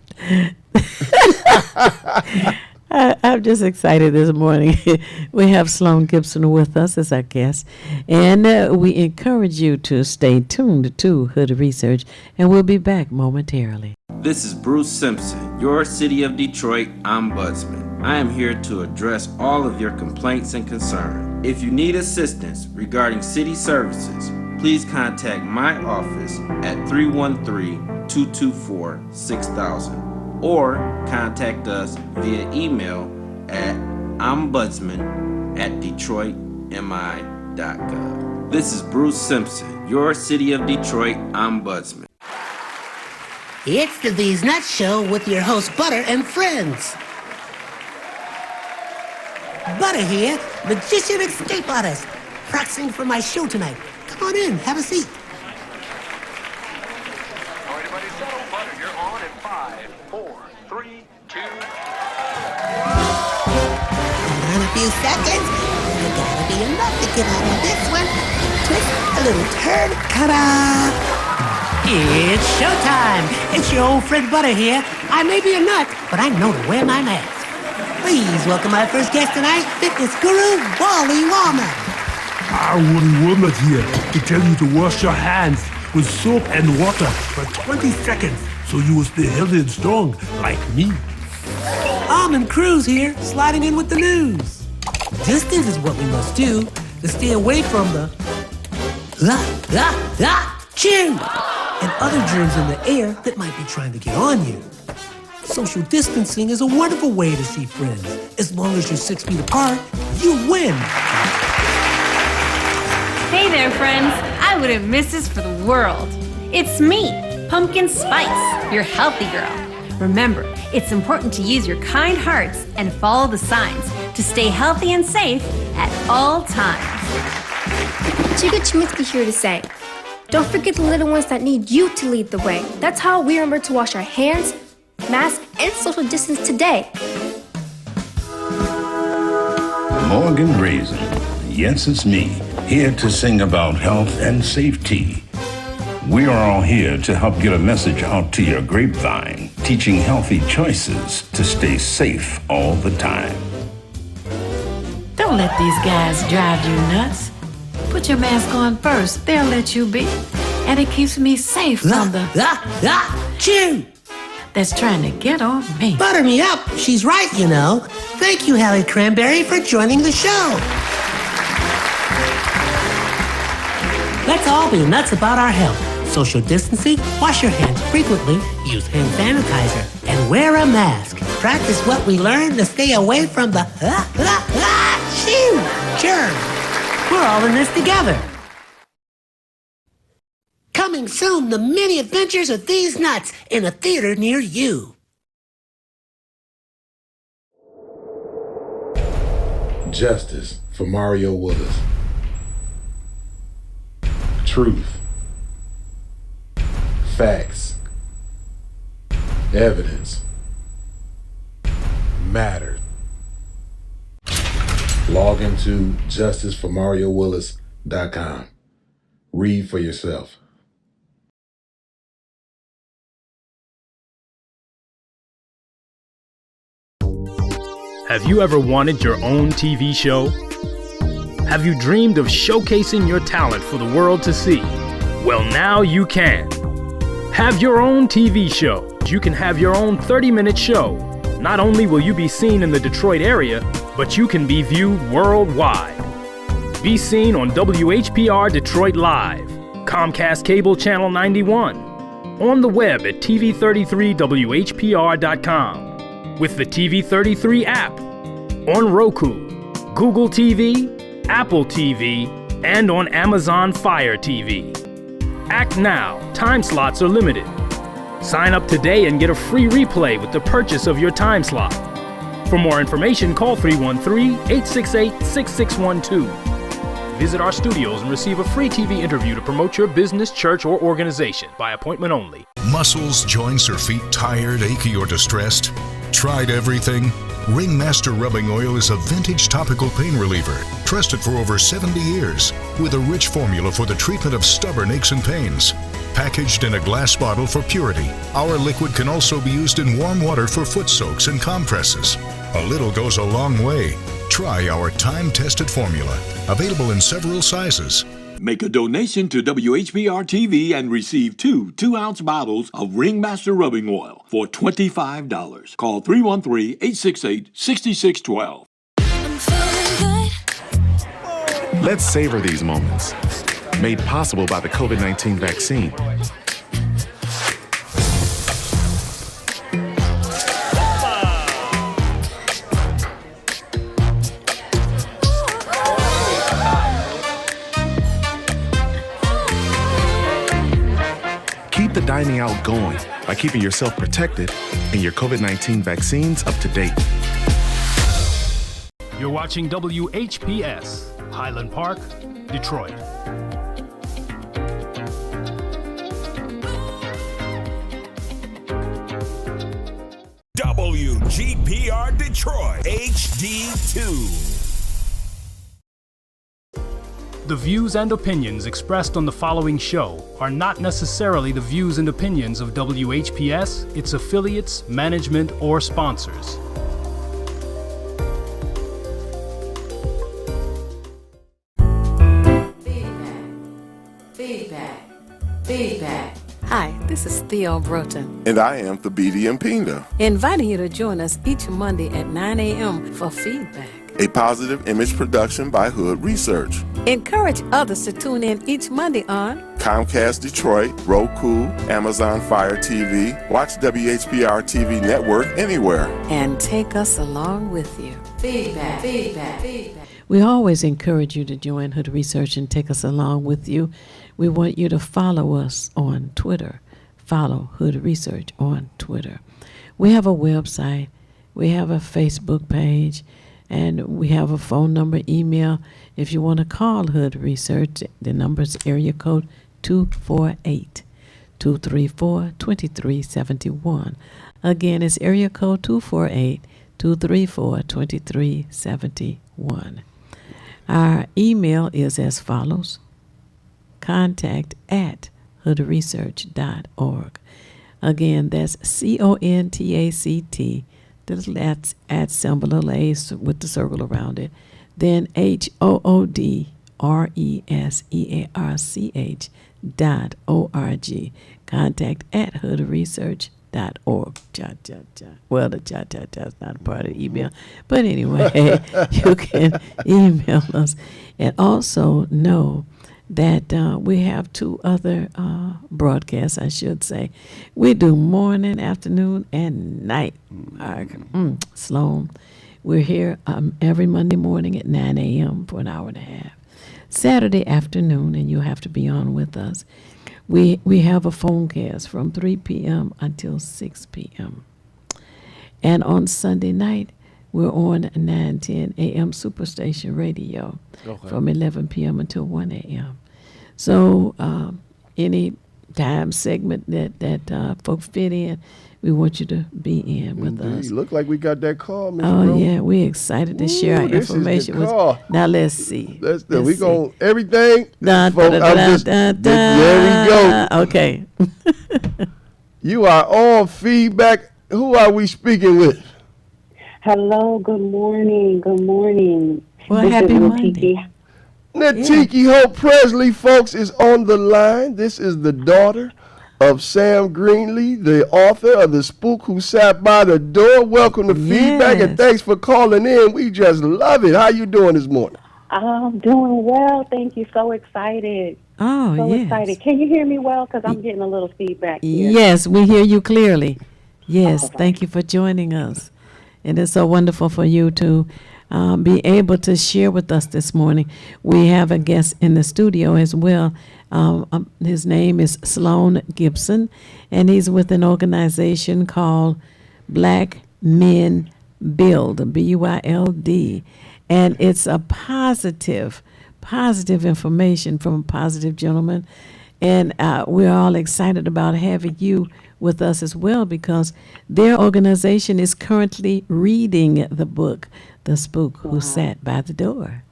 I'm just excited this morning. We have Sloan Gibson with us as our guest, and we encourage you to stay tuned to Hood Research, and we'll be back momentarily. This is Bruce Simpson, your City of Detroit ombudsman. I am here to address all of your complaints and concerns. If you need assistance regarding city services, please contact my office at 313-224-6000. or contact us via email at ombudsman@detroitmi.gov. This is Bruce Simpson, your City of Detroit ombudsman. It's the These Nuts Show with your host, Butter and friends. Butter here, magician escape artist, practicing for my show tonight. Come on in, have a seat. Everybody settle. Butter, you're on in 5, 4, 3, 2. In a few seconds, there gotta be enough to get out of this one. twist a little turn. Ta-da! It's showtime. It's your old friend Butter here. I may be a nut, but I know to wear my mask. Please welcome my first guest tonight, fitness guru, Wally Wallman. Wally Womack here to tell you to wash your hands with soap and water for 20 seconds so you will stay healthy and strong like me. Almond Cruz here, sliding in with the news. Distance is what we must do to stay away from the chew and other germs in the air that might be trying to get on you. Social distancing is a wonderful way to see friends. As long as you're 6 feet apart, you win. Hey there, friends. I wouldn't miss this for the world. It's me, Pumpkin Spice, your healthy girl. Remember, it's important to use your kind hearts and follow the signs to stay healthy and safe at all times. Chica Chiminsky here to say, don't forget the little ones that need you to lead the way. That's how we remember to wash our hands, mask, and social distance today. Morgan Raisin. Yes, it's me, here to sing about health and safety. We are all here to help get a message out to your grapevine, teaching healthy choices to stay safe all the time. Don't let these guys drive you nuts. Put your mask on first. They'll let you be. And it keeps me safe from the chew that's trying to get on me. Butter me up. She's right, you know. Thank you, Hallie Cranberry, for joining the show. Let's all be nuts about our health. Social distancing, wash your hands frequently, use hand sanitizer, and wear a mask. Practice what we learned to stay away from the germs. We're all in this together. Coming soon, the many adventures of these nuts in a theater near you. Justice for Mario Willis. Truth. Facts. Evidence. Mattered. Log into justiceformariowillis.com. Read for yourself. Have you ever wanted your own TV show? Have you dreamed of showcasing your talent for the world to see? Well, now you can. Have your own TV show. You can have your own 30-minute show. Not only will you be seen in the Detroit area, but you can be viewed worldwide. Be seen on WHPR Detroit Live, Comcast Cable Channel 91, on the web at TV33WHPR.com, with the TV33 app, on Roku, Google TV, Apple TV, and on Amazon Fire TV. Act now. Time slots are limited. Sign up today and get a free replay with the purchase of your time slot. For more information, call 313-868-6612. Visit our studios and receive a free TV interview to promote your business, church, or organization by appointment only. Muscles, joints, or feet tired, achy, or distressed? Tried everything? Ringmaster Rubbing Oil is a vintage topical pain reliever, trusted for over 70 years, with a rich formula for the treatment of stubborn aches and pains. Packaged in a glass bottle for purity, our liquid can also be used in warm water for foot soaks and compresses. A little goes a long way. Try our time-tested formula, available in several sizes. Make a donation to WHPR TV and receive two 2-ounce bottles of Ringmaster Rubbing Oil for $25. Call 313-868-6612. Let's savor these moments. Made possible by the COVID-19 vaccine. Keep the dining out going by keeping yourself protected and your COVID-19 vaccines up to date. You're watching WHPS, Highland Park, Detroit. WGPR Detroit HD2. The views and opinions expressed on the following show are not necessarily the views and opinions of WHPS, its affiliates, management, or sponsors. Feedback. Hi, this is Theo Broughton, And I am Thabiti Mpinga, inviting you to join us each Monday at 9 a.m. for feedback. a positive image production by Hood Research. Encourage others to tune in each Monday on Comcast Detroit, Roku, Amazon Fire TV. Watch WHPR TV Network anywhere. and take us along with you. Feedback. We always encourage you to join Hood Research and take us along with you. We want you to follow us on Twitter. Follow Hood Research on Twitter. We have a website. We have a Facebook page. And we have a phone number, email. If you want to call Hood Research, the number is area code 248-234-2371. Again, it's area code 248-234-2371. Our email is as follows: contact@hoodresearch.org. Again, that's CONTACT, that's at symbol little A with the circle around it. Then HOODRESEARCH.org. Contact@hoodresearch.org. Well, the is not a part of the email. But anyway, you can email us. And also know that we have two other broadcasts, I should say. We do morning, afternoon, and night. Sloan. We're here every Monday morning at 9 a.m. for an hour and a half. Saturday afternoon, and you'll have to be on with us. We have a phone cast from 3 p.m. until 6 p.m. And on Sunday night, we're on 910 a.m. Superstation Radio from 11 p.m. until 1 a.m. So any time segment that folks fit in, we want you to be in with us. Look like we got that call, Ms. Oh, Rose. yeah, we're excited to share our This is the information with call. Now, let's see. We going everything. Dun, folks, dun, I'm dun, just- dun, there we go. Okay. You are on feedback. Who are we speaking with? Hello, good morning. Good morning. Well, This happy is Monday. Natiki Hope Presley, folks, is on the line. This is the daughter of Sam Greenlee, the author of The Spook Who Sat by the Door. Welcome to Feedback, and thanks for calling in. We just love it. How you doing this morning? I'm doing well. Thank you. So excited. Oh, So yes. excited. Can you hear me well? Because I'm getting a little feedback here. Yes, we hear you clearly. Yes, thank you for joining us. It is so wonderful for you to be able to share with us this morning. We have a guest in the studio as well. His name is Sloan Gibson, and he's with an organization called Black Men Build, B-U-I-L-D. And it's a positive information from a positive gentleman. And we're all excited about having you with us as well, because their organization is currently reading the book, The Spook Who Sat by the Door.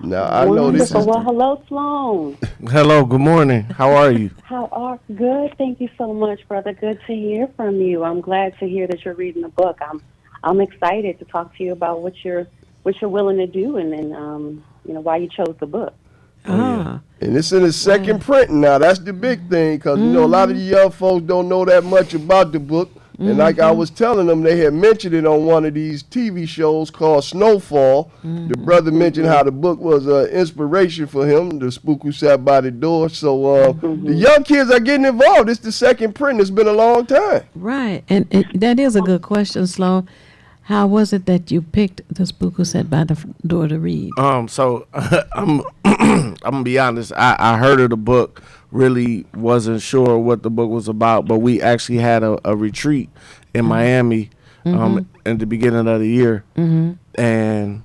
Now, I know this is... Well, hello, Sloan. Hello, good morning. How are you? How are good? Thank you so much, brother. Good to hear from you. I'm glad to hear that you're reading the book. I'm excited to talk to you about what you're willing to do, and then why you chose the book. And it's in its second printing now. That's the big thing, because you know a lot of the young folks don't know that much about the book. And like I was telling them, they had mentioned it on one of these TV shows called Snowfall. The brother mentioned how the book was an inspiration for him, The Spook Who Sat by the Door. So the young kids are getting involved. It's the second print. It's been a long time. Right. And that is a good question, Sloan. How was it that you picked The Spook Who Sat by the Door to read? So I'm gonna be honest. I heard of the book, really wasn't sure what the book was about, but we actually had a retreat in Miami in the beginning of the year, and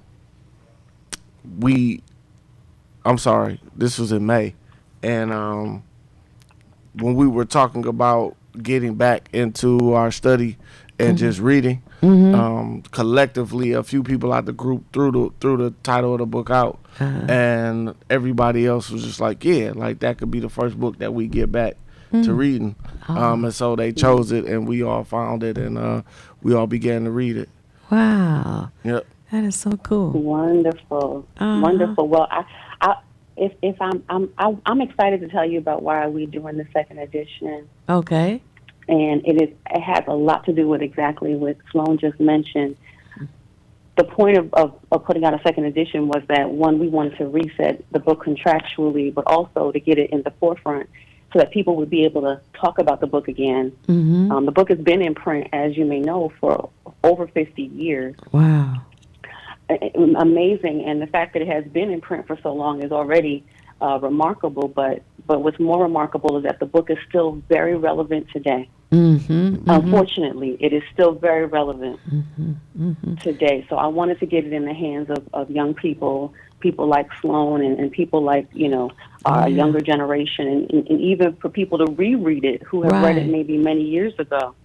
this was in May, and when we were talking about getting back into our study and just reading, Collectively, a few people out the group threw the title of the book out, and everybody else was just like, yeah, like that could be the first book that we get back to reading. And so they chose it, and we all found it, and we all began to read it. Wow. Yep. That is so cool. Wonderful. Wonderful. Well, I'm excited to tell you about why we're doing the second edition. Okay. And it has a lot to do with exactly what Sloan just mentioned. The point of putting out a second edition was that, one, we wanted to reset the book contractually, but also to get it in the forefront so that people would be able to talk about the book again. The book has been in print, as you may know, for over 50 years. Wow. Amazing, and the fact that it has been in print for so long is already remarkable, but what's more remarkable is that the book is still very relevant today. Unfortunately, it is still very relevant today. So I wanted to get it in the hands of young people like Sloan and people like, our younger generation, and even for people to reread it who have read it maybe many years ago.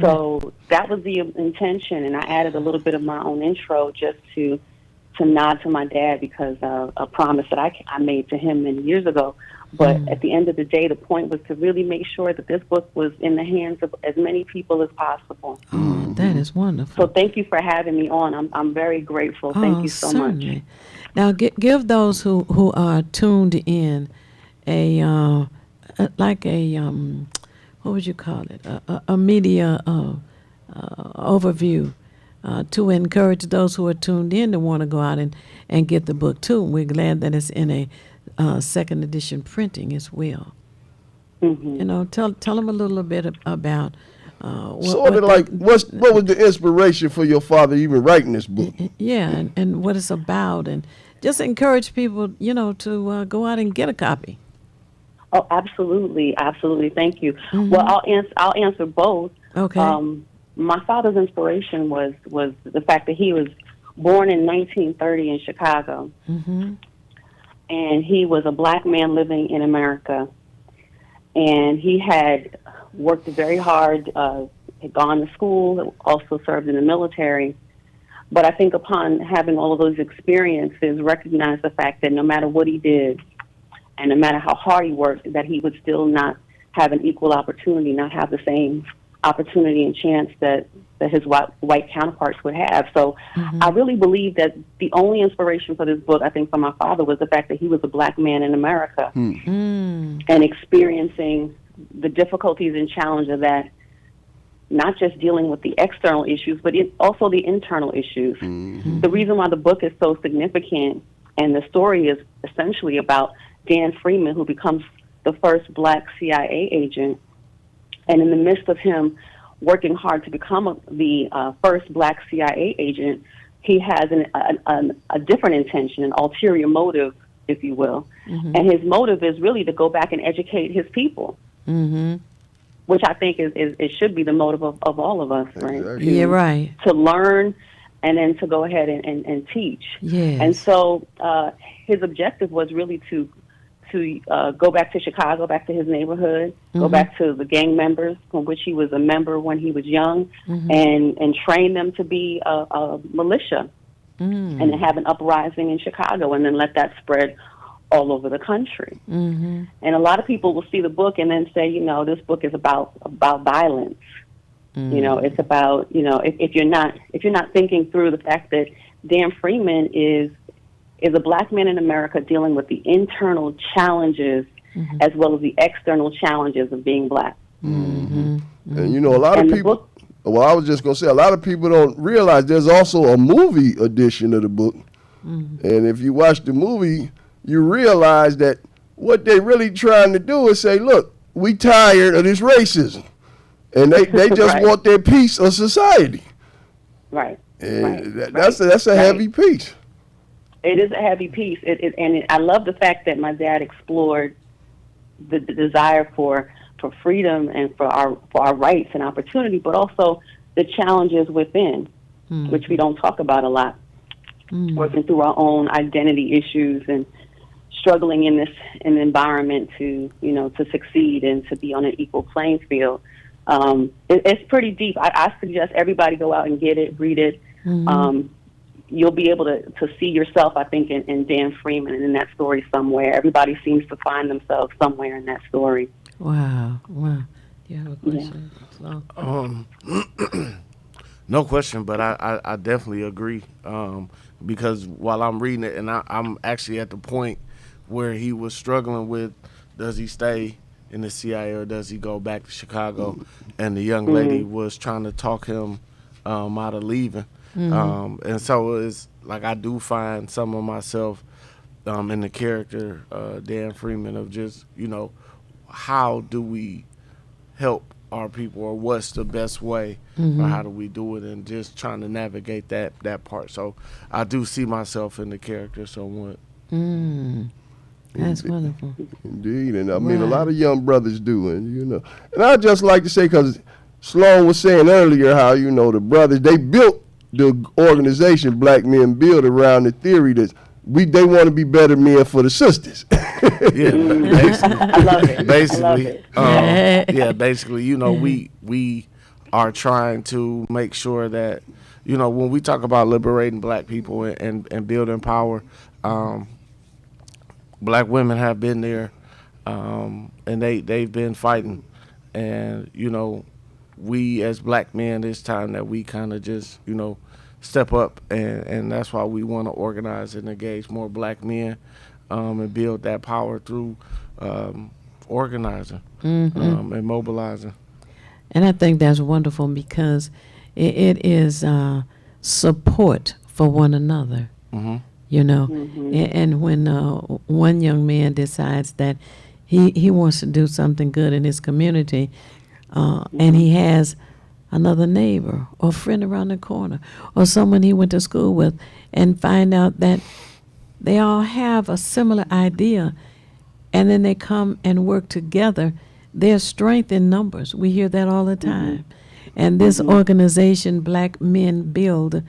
So that was the intention, and I added a little bit of my own intro just to nod to my dad because of a promise that I made to him many years ago. But at the end of the day, the point was to really make sure that this book was in the hands of as many people as possible. Oh, that is wonderful. So thank you for having me on. I'm very grateful. Thank you so certainly. much. Now, give those who are tuned in what would you call it? A media overview to encourage those who are tuned in to want to go out and get the book too. We're glad that it's in a second edition printing as well. Tell them a little bit about what was the inspiration for your father even writing this book? Yeah, and what it's about, and just encourage people, to go out and get a copy. Oh, absolutely, absolutely. Thank you. Well, I'll answer both. Okay. My father's inspiration was the fact that he was born in 1930 in Chicago, and he was a black man living in America, and he had worked very hard, had gone to school, also served in the military. But I think upon having all of those experiences, recognized the fact that no matter what he did, and no matter how hard he worked, that he would still not have an equal opportunity, not have the same opportunity and chance that his white counterparts would have. So I really believe that the only inspiration for this book, I think, for my father was the fact that he was a black man in America and experiencing the difficulties and challenge of that, not just dealing with the external issues, but also the internal issues. The reason why the book is so significant, and the story is essentially about Dan Freeman, who becomes the first black CIA agent, and in the midst of him working hard to become the first black CIA agent, he has a different intention, an ulterior motive, if you will. And his motive is really to go back and educate his people, which I think it should be the motive of all of us, right? Yeah, right. To learn and then to go ahead and teach. Yes. And so his objective was really to go back to Chicago, back to his neighborhood, go back to the gang members from which he was a member when he was young, and train them to be a militia and then have an uprising in Chicago, and then let that spread all over the country. And a lot of people will see the book and then say, this book is about violence. It's about, if you're not thinking through the fact that Dan Freeman is a black man in America dealing with the internal challenges as well as the external challenges of being black. And a lot of people, I was just going to say, a lot of people don't realize there's also a movie edition of the book. And if you watch the movie, you realize that what they're really trying to do is say, look, we tired of this racism. And they just want their piece of society. Right. And that's a heavy piece. It is a heavy piece, and I love the fact that my dad explored the desire for freedom and for our rights and opportunity, but also the challenges within, which we don't talk about a lot. Working through our own identity issues and struggling in an environment to succeed and to be on an equal playing field. It's pretty deep. I suggest everybody go out and get it, read it. You'll be able to see yourself, I think, in Dan Freeman and in that story somewhere. Everybody seems to find themselves somewhere in that story. Wow. Do you have a question? No question, but I definitely agree, because while I'm reading it, and I'm actually at the point where he was struggling with, does he stay in the CIA or does he go back to Chicago? And the young lady was trying to talk him out of leaving. And so it's like I do find some of myself in the character Dan Freeman of just, how do we help our people, or what's the best way, or how do we do it, and just trying to navigate that part. So I do see myself in the character somewhat. That's wonderful. Indeed, and I mean, a lot of young brothers do, and I'd just like to say, because Sloan was saying earlier how, the brothers, they built the organization Black Men Build around the theory that they want to be better men for the sisters. Yeah, basically. I love it. Basically, basically, we are trying to make sure that, when we talk about liberating Black people and building power, Black women have been there, and they've been fighting, and we as Black men, it's time that we kind of just step up, and that's why we want to organize and engage more Black men, and build that power through organizing and mobilizing. And I think that's wonderful, because it is support for one another. And when one young man decides that he wants to do something good in his community, and he has another neighbor or friend around the corner or someone he went to school with, and find out that they all have a similar idea, and then they come and work together, there's strength in numbers. We hear that all the time. And this organization, Black Men Build,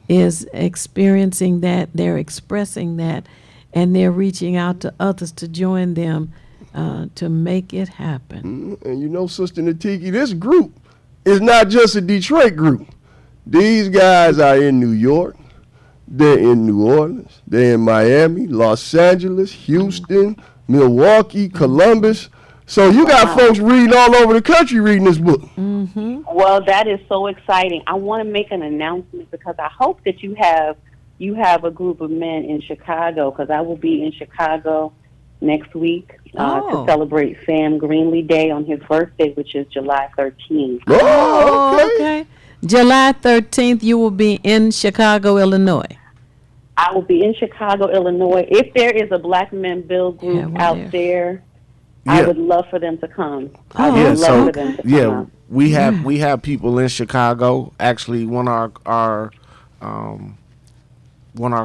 is experiencing that, they're expressing that, and they're reaching out to others to join them to make it happen. And Sister Natiki, this group is not just a Detroit group. These guys are in New York, they're in New Orleans, they're in Miami, Los Angeles, Houston, Milwaukee, Columbus. So you got folks reading all over the country reading this book. Well, that is so exciting. I want to make an announcement, because I hope that you have a group of men in Chicago, because I will be in Chicago next week to celebrate Sam Greenlee Day on his birthday, which is July 13th. Okay. July 13th, you will be in Chicago, Illinois. I will be in Chicago, Illinois. If there is a Black Men Build group out there, I would love for them to come. We have people in Chicago. Actually, one of our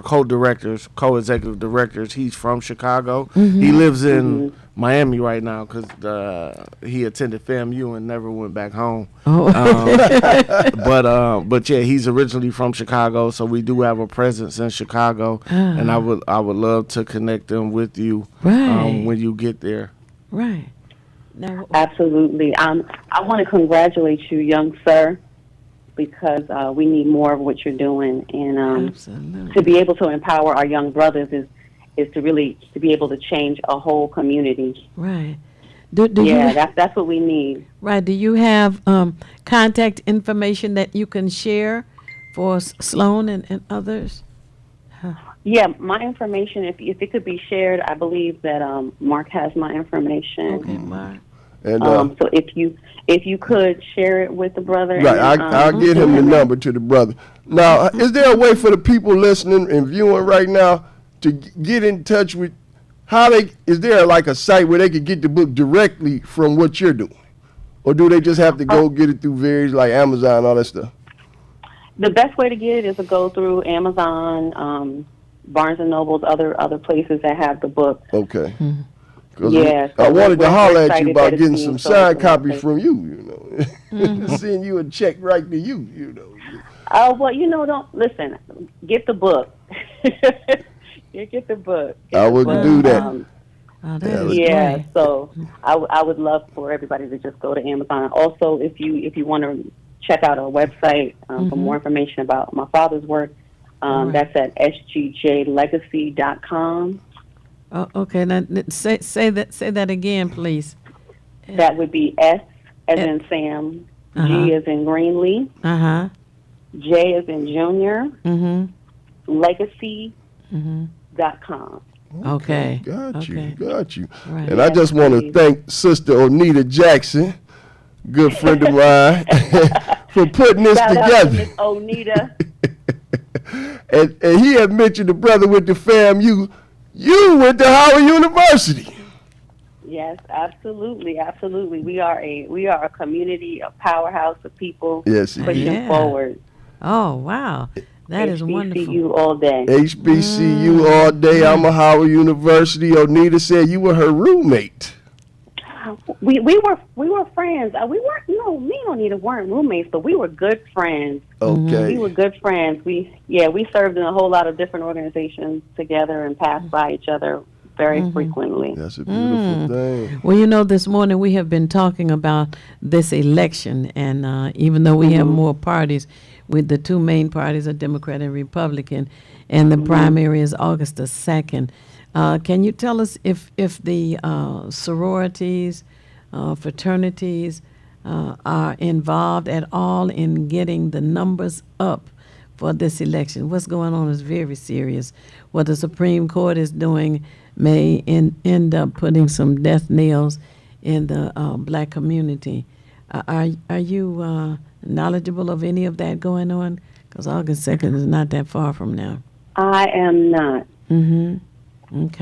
co-directors, co-executive directors, he's from Chicago. He lives in Miami right now because he attended FAMU and never went back home. But yeah, he's originally from Chicago, so we do have a presence in Chicago, and I would love to connect them with you when you get there. Right. Now, absolutely. I want to congratulate you, young sir, because we need more of what you're doing, and to be able to empower our young brothers is to be able to change a whole community. Right. That's what we need. Right. Do you have contact information that you can share for Sloan and others? Yeah, my information, if it could be shared, I believe that Mark has my information. Okay, Mark. And so if you could share it with the brother. Right, I'll get him the number to the brother. Now, is there a way for the people listening and viewing right now to get in touch with is there like a site where they could get the book directly from what you're doing? Or do they just have to go get it through various, like Amazon, all that stuff? The best way to get it is to go through Amazon, Barnes & Noble's, other places that have the book. Okay. Yeah, I wanted to holler at you about getting some signed copies from you, Send you a check right to you, Oh, well, don't listen. Get the book. Get the book. I wouldn't do that. Oh, that is Yeah, great. so I would love for everybody to just go to Amazon. Also, if you want to check out our website for more information about my father's work, that's at sgjlegacy.com. Oh, okay. Now say that again, please. That would be S as in Sam, G as in Greenlee, J as in Junior, legacy.com. Okay. Got you. Right. And I just want to thank Sister Onita Jackson, good friend of mine, for putting this Shout out to together. Miss Onita. And he had mentioned the brother with the FAMU. You went to Howard University. Yes, absolutely. We are a community, a powerhouse of people Yes, pushing forward. Oh, wow. That is wonderful. HBCU all day. HBCU all day. I'm a Howard University. Onita said you were her roommate. We were friends. We weren't. Me and Onita weren't roommates, but we were good friends. Okay. We were good friends. We served in a whole lot of different organizations together and passed by each other very frequently. That's a beautiful thing. Well, this morning we have been talking about this election, and even though we have more parties, with the two main parties are Democrat and Republican, and the primary is August the 2nd. Can you tell us if the sororities, fraternities are involved at all in getting the numbers up for this election? What's going on is very serious. What the Supreme Court is doing may end up putting some death nails in the black community. Are you knowledgeable of any of that going on? Because August 2nd is not that far from now. I am not. Okay.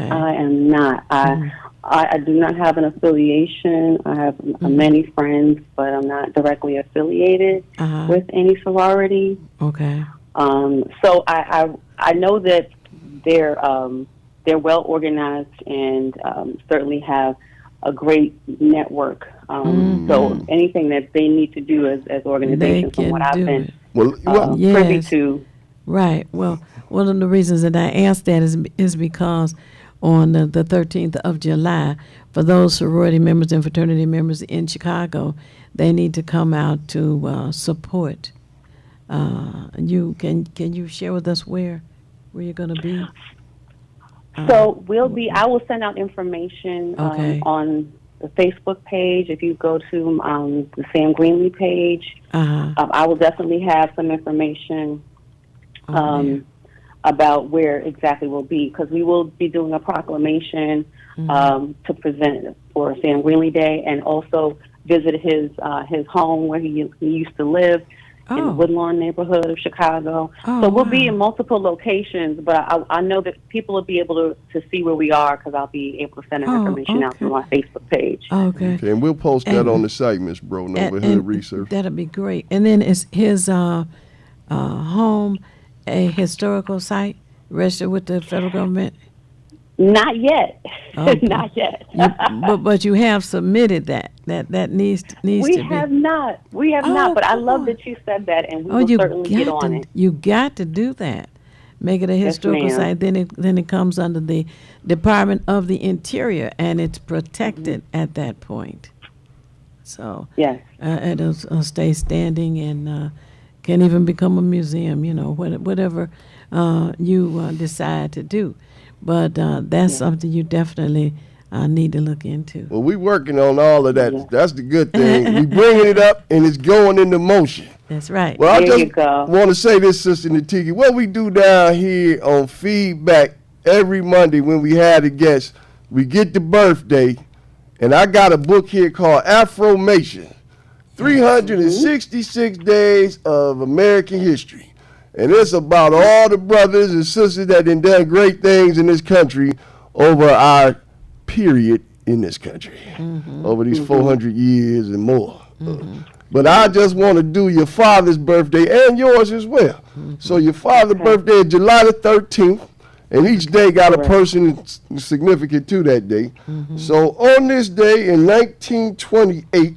I am not. I do not have an affiliation. I have many friends, but I'm not directly affiliated with any sorority. Okay. So I know that they're well organized and certainly have a great network. So anything that they need to do as organizations, from what I've been privy to. Right. Well, one of the reasons that I asked that is because on the 13th of July, for those sorority members and fraternity members in Chicago, they need to come out to support. Can you share with us where you're going to be? So I will send out information on the Facebook page. If you go to the Sam Greenlee page, I will definitely have some information about where exactly we'll be, because we will be doing a proclamation to present for Sam Greenlee Day, and also visit his home where he used to live in the Woodlawn neighborhood of Chicago. So we'll be in multiple locations, but I know that people will be able to see where we are, because I'll be able to send information out through my Facebook page. Okay. And we'll post that on the site, Miss Bro, over here at Research. That'll be great. And then is his home a historical site registered with the federal government? Not yet. Okay. Not yet. but you have submitted that needs to be. We have not, but I love that you said that, and we will certainly get on it. You got to do that. Make it a historical site. Then it comes under the Department of the Interior, and it's protected at that point. So yes, it'll stay standing and can even become a museum. Whatever you decide to do. But that's something you definitely need to look into. Well, we're working on all of that. That's the good thing. We bringing it up, and it's going into motion. That's right. Well, I just want to say this, Sister Natiki. What we do down here on Feedback every Monday when we had a guest, we get the birthday, and I got a book here called Afromation, 366 Days of American History. And it's about all the brothers and sisters that have done great things in this country over our period in this country, over these 400 years and more. But I just want to do your father's birthday and yours as well. So your father's birthday is July the 13th, and each day got a person significant to that day. So on this day in 1928,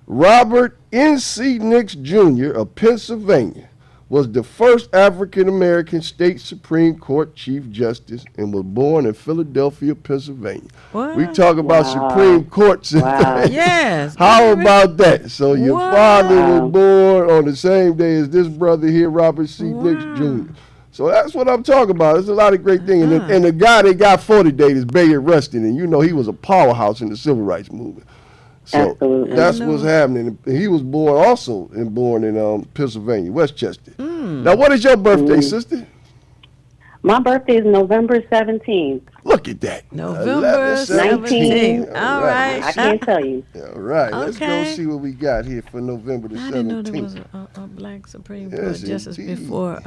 Robert N.C. Nix Jr. of Pennsylvania was the first African-American state Supreme Court Chief Justice and was born in Philadelphia, Pennsylvania. What? We talk about Supreme Courts. Yes. How about that? So your father was born on the same day as this brother here, Robert C. Nix Jr. So that's what I'm talking about. There's a lot of great things. And the guy they got for today is Bayard Rustin, and you know he was a powerhouse in the civil rights movement. So that's what's happening. He was born in Pennsylvania, Westchester. Now, what is your birthday, sister? My birthday is November 17th. Look at that. November 17th. All right. I can't tell you. All right. Let's go see what we got here for November the 17th. I didn't know there was a black Supreme Court justice before.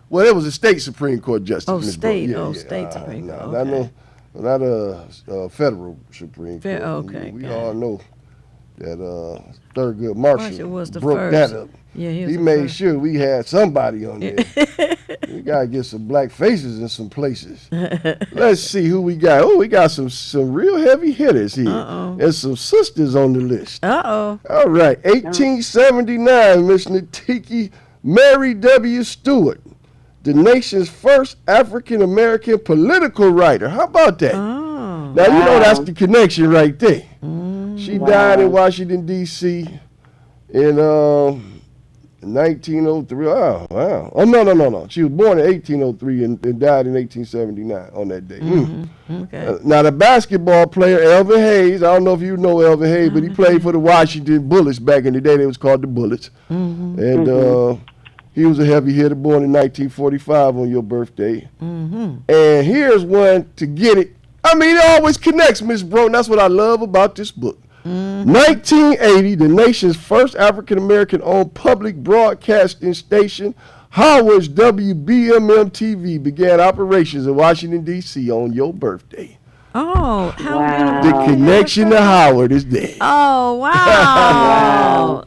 Well, there was a state Supreme Court justice. Oh, Ms. state. Brooke. State Supreme Court. Okay. Not a federal Supreme Court. Okay. We all know that Thurgood Marshall was the broke first. that up. Yeah, he made sure we had somebody on there. We gotta get some black faces in some places. Let's see who we got. Oh, we got some real heavy hitters here. And some sisters on the list. All right, 1879, Miss Natiki Mary W. Stewart, the nation's first African-American political writer. How about that? Now, you know that's the connection right there. She died in Washington, D.C. in 1903. Oh, wow. Oh, no. She was born in 1803 and died in 1879 on that day. Okay. Now, the basketball player, Elvin Hayes, I don't know if you know Elvin Hayes, but he played for the Washington Bullets back in the day. They was called the Bullets. And he was a heavy hitter, born in 1945 on your birthday. And here's one to get it. I mean, it always connects, Miss Bro. That's what I love about this book. 1980, the nation's first African-American owned public broadcasting station, Howard's WBMM-TV, began operations in Washington, D.C. on your birthday. Oh, how beautiful. The connection to Howard is there. Oh, wow.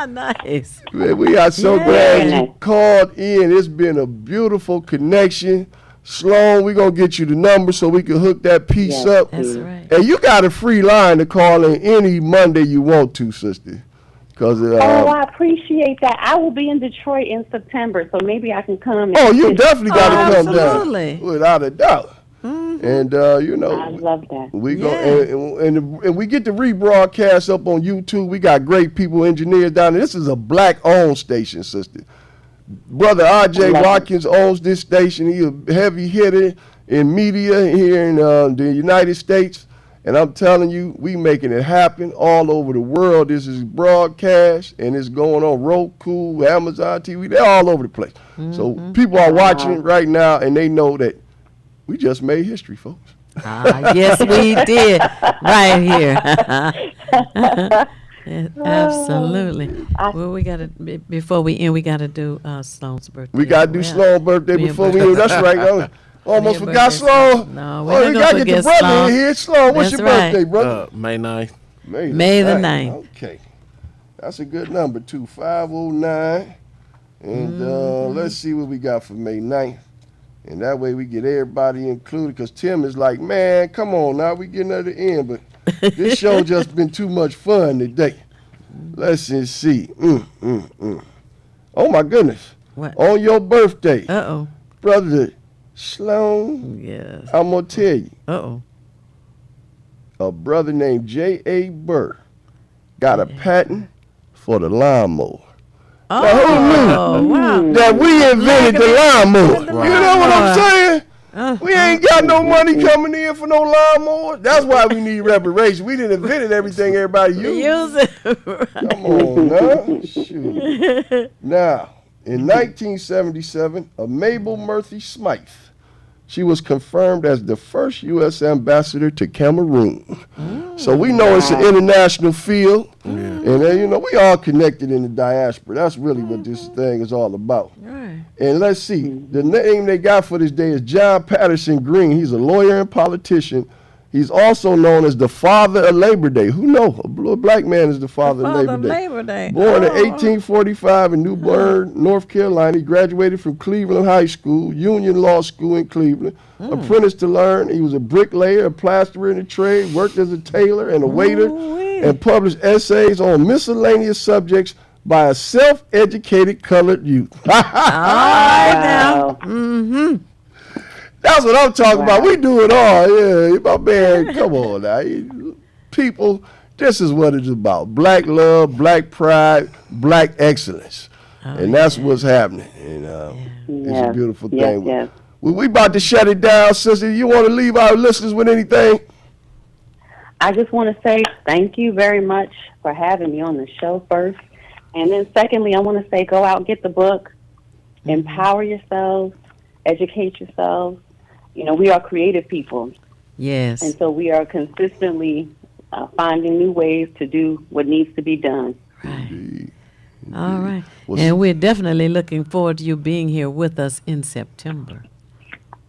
Nice. Man, we are so glad you called in. It's been a beautiful connection. Sloan, we're going to get you the number so we can hook that piece up. That's right. And you got a free line to call in any Monday you want to, sister. I appreciate that. I will be in Detroit in September, so maybe I can come. You definitely got to come absolutely. down. Without a doubt. And, you know. I love that. We go and we get the rebroadcast up on YouTube. We got great people, engineers down there. This is a black-owned station, sister. Brother R.J. Watkins owns this station. He's a heavy hitter in media here in the United States. And I'm telling you, we making it happen all over the world. This is broadcast, and it's going on Roku, Amazon TV. They're all over the place. So people are watching right now, and they know that we just made history, folks. Yes, we did. Right here. Absolutely. Well, we got to, before we end, we got to do Sloan's birthday. We got to do Sloan's birthday before we end. That's right. Almost forgot Sloan. No, we got to get the brother in here. Sloan, what's your birthday, brother? May 9th. May the 9th. Okay. That's a good number, too. 509. And let's see what we got for May 9th. And that way we get everybody included. Because Tim is like, man, come on now. We getting at the end. But this show just been too much fun today. Let's just see. Oh, my goodness. What? On your birthday. Uh-oh. Brother Sloan. Yes. I'm going to tell you. Uh-oh. A brother named J.A. Burr got a patent for the lawnmower. Oh, now, who knew wow. that we invented the lawnmower? You know what I'm saying? We ain't got no money coming in for no lawnmower. That's why we need reparation. We didn't invent everything everybody uses. Use it. Come on now. Shoot. Now, in 1977, a Mabel Murphy Smythe, she was confirmed as the first U.S. ambassador to Cameroon. So we know it's an international field. And, you know, we all connected in the diaspora. That's really what this thing is all about. Right. And let's see. The name they got for this day is John Patterson Green. He's a lawyer and politician. He's also known as the father of Labor Day. Who knows? A black man is the father of Labor Day. Born in 1845 in New Bern, North Carolina. He graduated from Cleveland High School, Union Law School in Cleveland. Apprentice to learn. He was a bricklayer, a plasterer in the trade, worked as a tailor and a waiter, and published essays on miscellaneous subjects by a self-educated colored youth. All right now. Mm-hmm. That's what I'm talking about. We do it all. Yeah, my man, come on now. People, this is what it's about. Black love, black pride, black excellence. And that's what's happening. And it's a beautiful thing. Yes. We about to shut it down, sister. You want to leave our listeners with anything? I just want to say thank you very much for having me on the show first. And then secondly, I want to say go out and get the book, empower yourselves, educate yourselves. You know, we are creative people. Yes. And so we are consistently finding new ways to do what needs to be done. Right. All right. And we're definitely looking forward to you being here with us in September.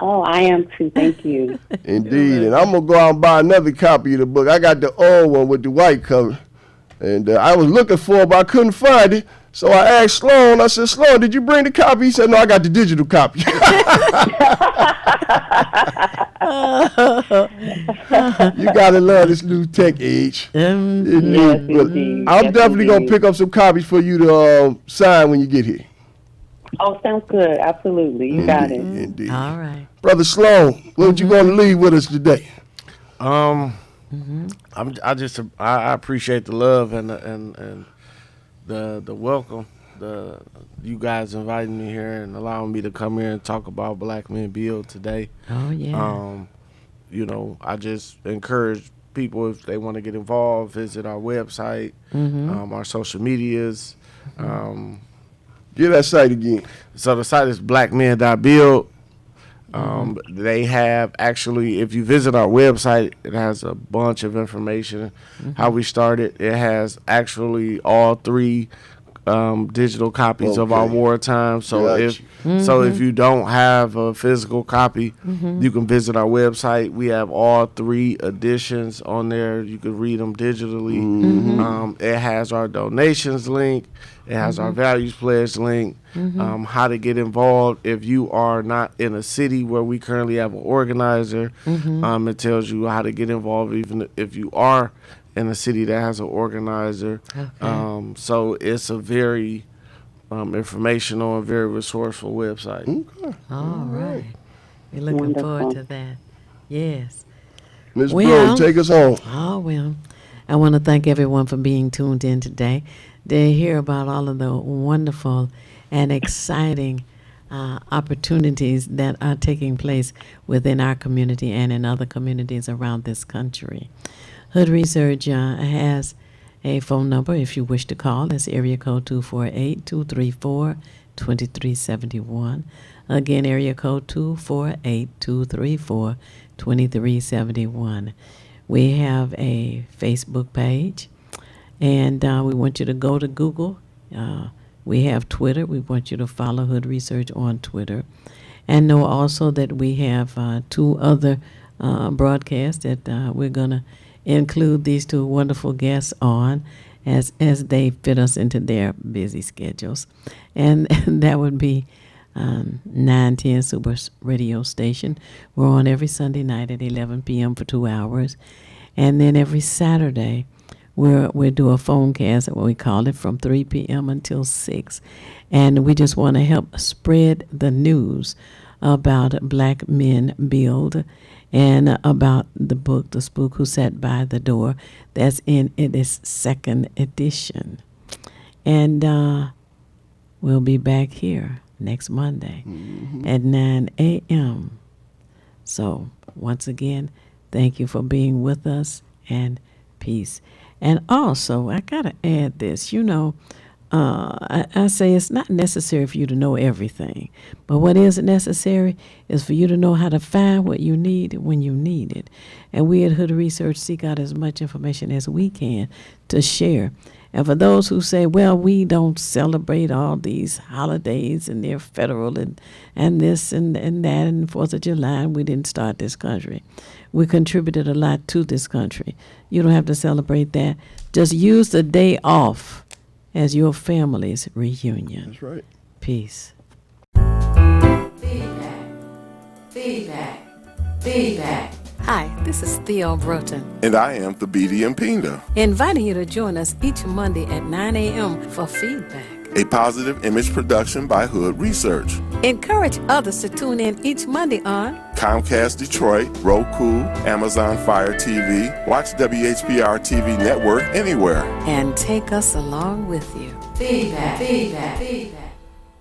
Oh, I am too. Thank you. Indeed. And I'm going to go out and buy another copy of the book. I got the old one with the white cover. And I was looking for it, but I couldn't find it. So I asked Sloan, I said, Sloan, did you bring the copy? He said, no, I got the digital copy. You got to love this new tech age. Yes, indeed. I'm definitely going to pick up some copies for you to sign when you get here. Oh, sounds good. Absolutely. You got it. Indeed. All right. Brother Sloan, what you going to leave with us today? I appreciate the love and the welcome, you guys inviting me here and allowing me to come here and talk about Black Men Build today. Oh yeah. You know, I just encourage people, if they want to get involved, visit our website, our social medias. Give that site again. So the site is blackmen.build. They have actually, if you visit our website, it has a bunch of information, how we started. It has actually all 3 digital copies of our wartime. So if you don't have a physical copy, you can visit our website. We have all 3 editions on there. You can read them digitally. It has our donations link. It has our values pledge link. How to get involved if you are not in a city where we currently have an organizer. It tells you how to get involved even if you are in a city that has an organizer. So it's a very informational and very resourceful website. All right. We're looking forward to that. Yes. Ms. Bro, take us home. Oh, well, I want to thank everyone for being tuned in today to hear about all of the wonderful and exciting opportunities that are taking place within our community and in other communities around this country. Hood Research has a phone number if you wish to call. It's area code 248-234-2371. Again, area code 248-234-2371. We have a Facebook page, and we want you to go to Google. We have Twitter. We want you to follow Hood Research on Twitter. And know also that we have 2 other broadcasts that we're going to include these 2 wonderful guests on as they fit us into their busy schedules. And that would be 910 Super Radio Station. We're on every Sunday night at 11 p.m. for 2 hours. And then every Saturday, we do a phone cast, what we call it, from 3 p.m. until 6. And we just want to help spread the news about Black Men Build and about the book, The Spook Who Sat by the Door. That's in its 2nd edition. And we'll be back here next Monday at 9 a.m. So once again, thank you for being with us, and peace. And also, I got to add this, I say it's not necessary for you to know everything, but what is necessary is for you to know how to find what you need when you need it. And we at Hood Research seek out as much information as we can to share. And for those who say, well, we don't celebrate all these holidays and they're federal and this and that and 4th of July, and we didn't start this country. We contributed a lot to this country. You don't have to celebrate that. Just use the day off as your family's reunion. That's right. Peace. Feedback. Hi, this is Theo Broughton, And I am Thabiti Mpinda, inviting you to join us each Monday at 9 a.m. for feedback. a positive image production by Hood Research. Encourage others to tune in each Monday on Comcast Detroit, Roku, Amazon Fire TV, watch WHPR TV Network anywhere. and take us along with you. Feedback, feedback, feedback.